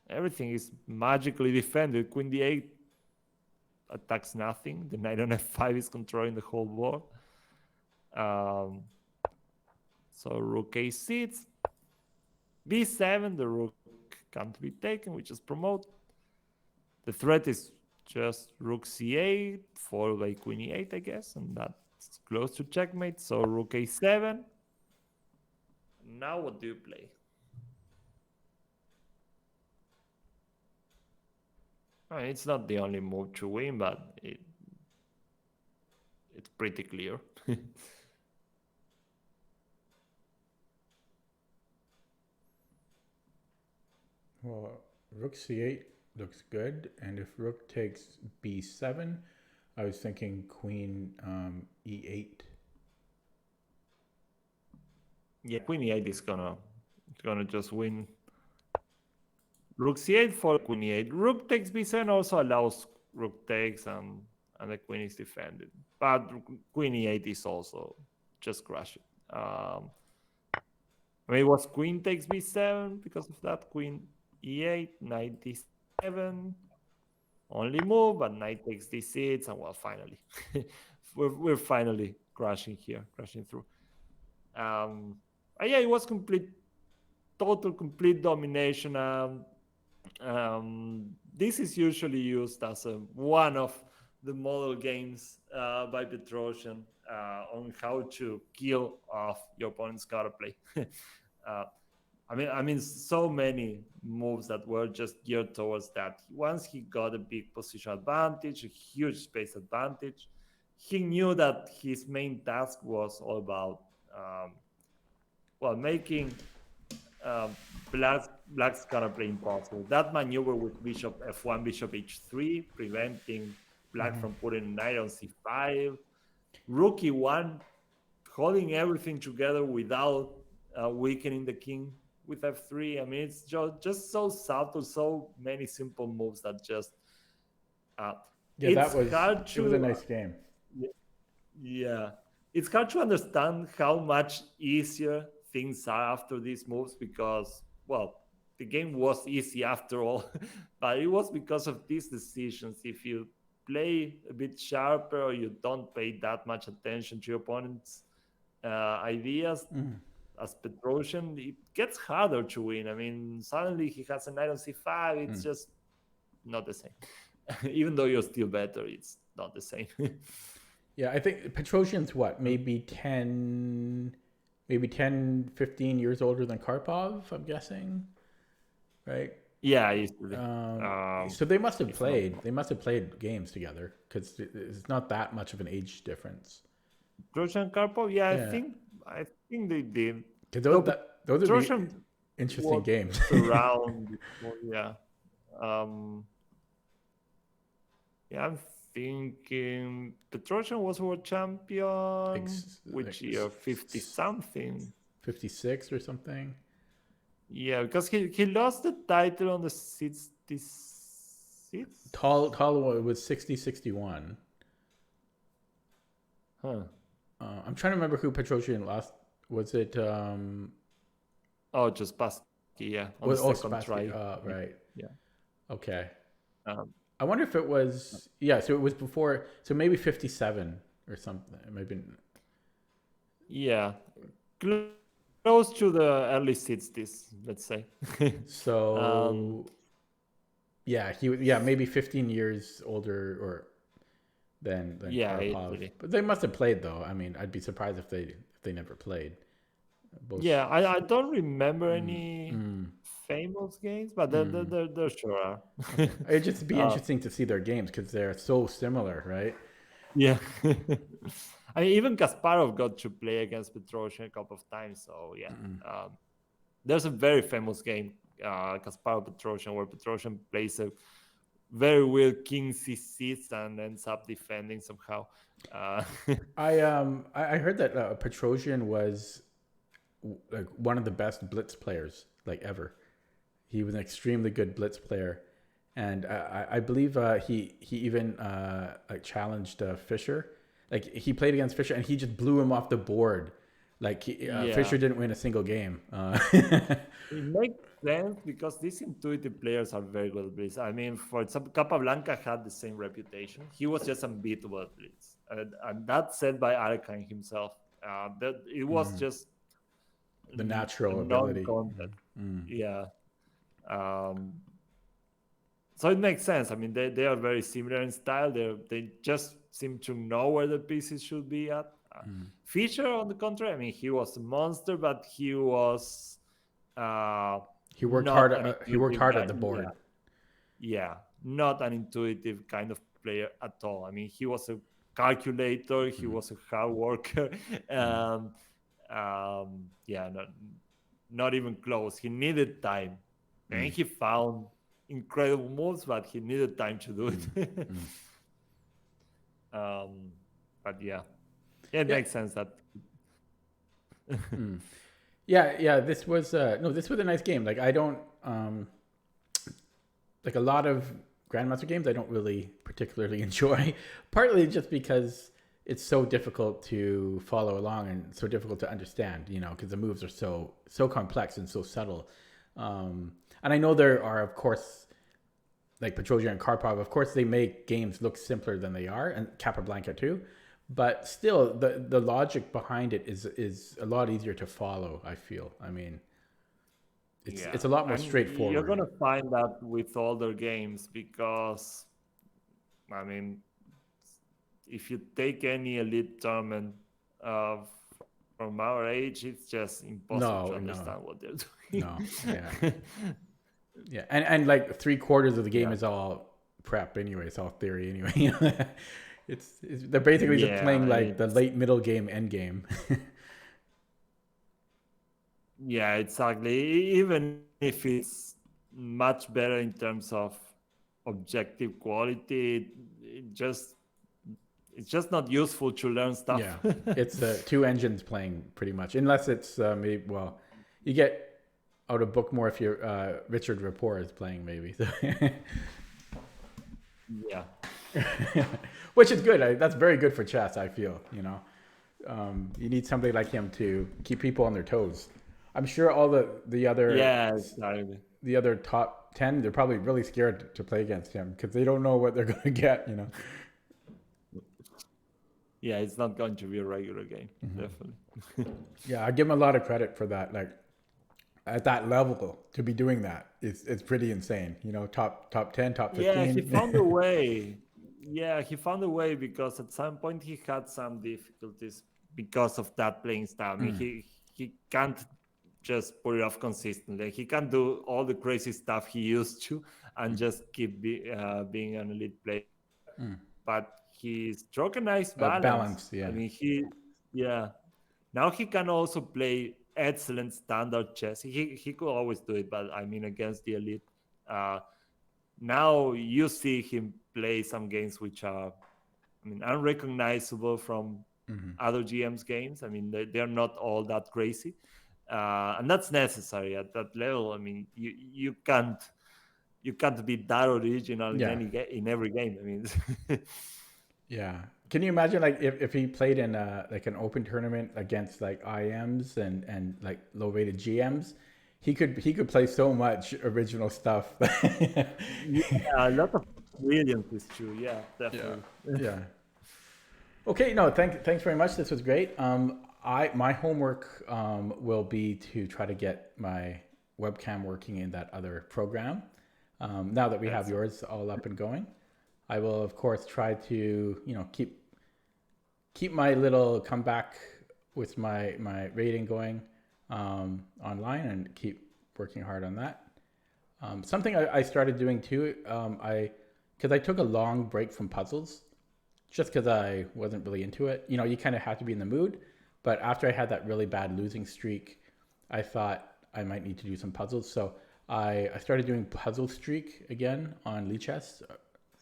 everything is magically defended. Queen d8 attacks nothing. The knight on f5 is controlling the whole board. So rook a6, b7, the rook can't be taken, we just promote. The threat is just rook c8, followed by queen e8, I guess, and that's close to checkmate. So rook a7. Now what do you play? I mean, it's not the only move to win, but it's pretty clear. Well, rook c8 looks good, and if rook takes b7, I was thinking queen e8. Yeah, queen e8 is gonna just win. Rook c8 for queen e8. Rook takes b7 also allows rook takes, and the queen is defended. But queen e8 is also just crush it. I mean, it was queen takes b7 because of that. Queen e8, knight d7, only move, but knight takes d6, and well, finally, we're finally crashing here, crashing through. Yeah, it was complete domination. This is usually used as one of the model games by Petrosian on how to kill off your opponent's counterplay. I mean, so many moves that were geared towards that. Once he got a big position advantage, a huge space advantage, he knew that his main task was all about making black's counterplay impossible. That maneuver with bishop f1, bishop h3, preventing black from putting knight on c5, rook e1, holding everything together without weakening the king with f3. I mean, it's just so subtle, so many simple moves that just it was a nice game. Yeah, it's hard to understand how much easier things are after these moves, because, well, the game was easy after all, but it was because of these decisions. If you play a bit sharper, or you don't pay that much attention to your opponent's ideas, as Petrosian, it gets harder to win. I mean, suddenly he has a knight on c5, it's just not the same. Even though you're still better, it's not the same. Yeah, I think Petrosian's maybe 10, 15 years older than Karpov, I'm guessing, right? Yeah, easily. So they must have played games together, because it's not that much of an age difference. Petrosian, Karpov, yeah, I think they did. Those would be, interesting games. Around, yeah. Yeah, I'm thinking Petrosian was world champion. Which year? 50 something. 56 or something. Yeah, because he lost the title on the 66. Tall was 60-61. Huh. I'm trying to remember who Petrosian lost. Was it? Oh, just Spassky, yeah. On the second try. Right. Yeah. Okay. Um, I wonder if it was. Yeah. So it was before. So maybe 57 or something. Maybe. Yeah. Close to the early 60s, let's say. So. Yeah, maybe 15 years older or than Karpov. Italy. But they must have played though. I mean, I'd be surprised if they never played. Both. Yeah, I don't remember any famous games, but there sure are. Okay. It'd just be interesting to see their games because they're so similar, right? Yeah. I mean, even Kasparov got to play against Petrosian a couple of times. So yeah, there's a very famous game, Kasparov Petrosian, where Petrosian plays a very weird king c6 and ends up defending somehow. I heard that Petrosian was like one of the best blitz players like ever. He was an extremely good blitz player, and I believe he even like challenged Fischer. Like he played against Fischer and he just blew him off the board. Like Fischer didn't win a single game. It makes sense because these intuitive players are very good at blitz. I mean, for example, Capablanca had the same reputation. He was just unbeatable at blitz, and that's said by Arkan himself. That it was just the natural ability. Yeah. So it makes sense. I mean, they are very similar in style. They just seem to know where the pieces should be at. Fischer, on the contrary, I mean, he was a monster, but he was he worked hard. He worked hard at the board. Yeah, not an intuitive kind of player at all. I mean, he was a calculator. He was a hard worker. Yeah, not even close. He needed time, and he found incredible moves, but he needed time to do it. But yeah, it makes sense that. Yeah. This was this was a nice game. Like I don't like a lot of Grandmaster games. I don't really particularly enjoy, partly just because it's so difficult to follow along and so difficult to understand. You know, because the moves are so complex and so subtle. And I know there are, of course, like Petrosian and Karpov, of course, they make games look simpler than they are, and Capablanca too. But still, the logic behind it is a lot easier to follow, I feel. I mean, it's a lot more straightforward. You're going to find that with older games because, I mean, if you take any elite tournament from our age, it's just impossible to understand what they're doing. Yeah, and like 3/4 of the game is all prep anyway. It's all theory anyway. They're basically just playing like the late middle game, end game. Yeah, exactly. Even if it's much better in terms of objective quality, it's just not useful to learn stuff. Yeah, it's two engines playing pretty much, unless it's maybe you get out of book more if you're Richard Rapport is playing maybe. Yeah. Which is good. That's very good for chess, I feel. You know, you need somebody like him to keep people on their toes. I'm sure all the other the other top 10, they're probably really scared to play against him because they don't know what they're going to get. You know. Yeah, it's not going to be a regular game, definitely. Yeah, I give him a lot of credit for that. Like at that level, to be doing that, it's pretty insane. You know, top 10, top 15. Yeah, he found a way. Yeah, he found a way because at some point he had some difficulties because of that playing style. I mean, he can't just pull it off consistently. He can't do all the crazy stuff he used to and just keep being an elite player. But he struck a nice balance. Yeah. I mean, now he can also play excellent standard chess. He could always do it, but I mean against the elite. Now you see him play some games which are, I mean, unrecognizable from other GM's games. I mean, they're not all that crazy, and that's necessary at that level. I mean, you can't be that original in every game. I mean, yeah. Can you imagine like if he played in like an open tournament against like IMs and like low rated GMs? He could play so much original stuff. Yeah, a lot of brilliance is true. Yeah, definitely. Yeah. Okay. No. Thanks very much. This was great. My homework will be to try to get my webcam working in that other program. Now that we have yours all up and going, I will of course try to keep my little comeback with my rating going online and keep working hard on that. Something I started doing too, because I took a long break from puzzles, just because I wasn't really into it. You kind of have to be in the mood. But after I had that really bad losing streak, I thought I might need to do some puzzles. So I started doing Puzzle Streak again on Lichess.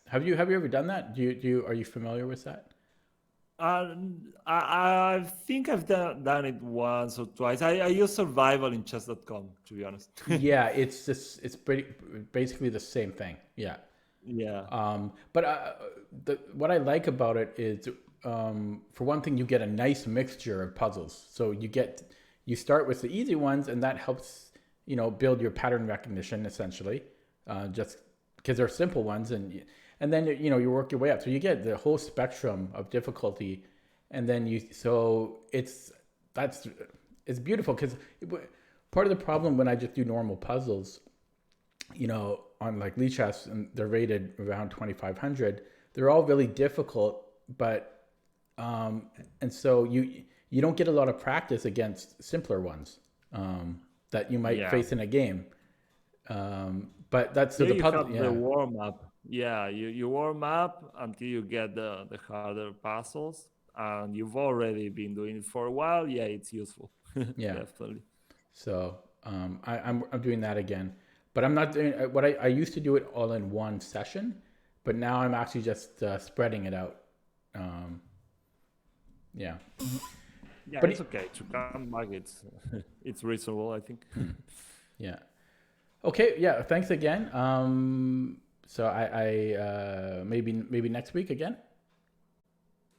Have you ever done that? Are you familiar with that? I think I've done it once or twice. I use survival in chess.com, to be honest. Yeah, it's basically the same thing. Yeah. Yeah. But what I like about it is, for one thing, you get a nice mixture of puzzles. So you start with the easy ones, and that helps build your pattern recognition essentially, just because they're simple ones, and then you work your way up. So you get the whole spectrum of difficulty, and then it's beautiful, because part of the problem when I just do normal puzzles, on like Lichess, and they're rated around 2500, they're all really difficult, but and so you don't get a lot of practice against simpler ones that you might face in a game. But that's the puzzle. The warm up. Yeah, you warm up until you get the harder puzzles, and you've already been doing it for a while. Yeah, it's useful. Yeah, definitely. So I'm doing that again, but I'm not doing what I used to do it all in one session, but now I'm actually just spreading it out. Yeah. Yeah, but it's okay to come back. It's reasonable, I think. Yeah. Okay. Yeah. Thanks again. So I maybe next week again.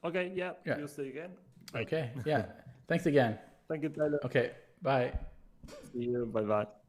Okay. Yeah. Tuesday again. Bye. Okay. Yeah. Thanks again. Thank you, Tyler. Okay. Bye. See you. Bye bye.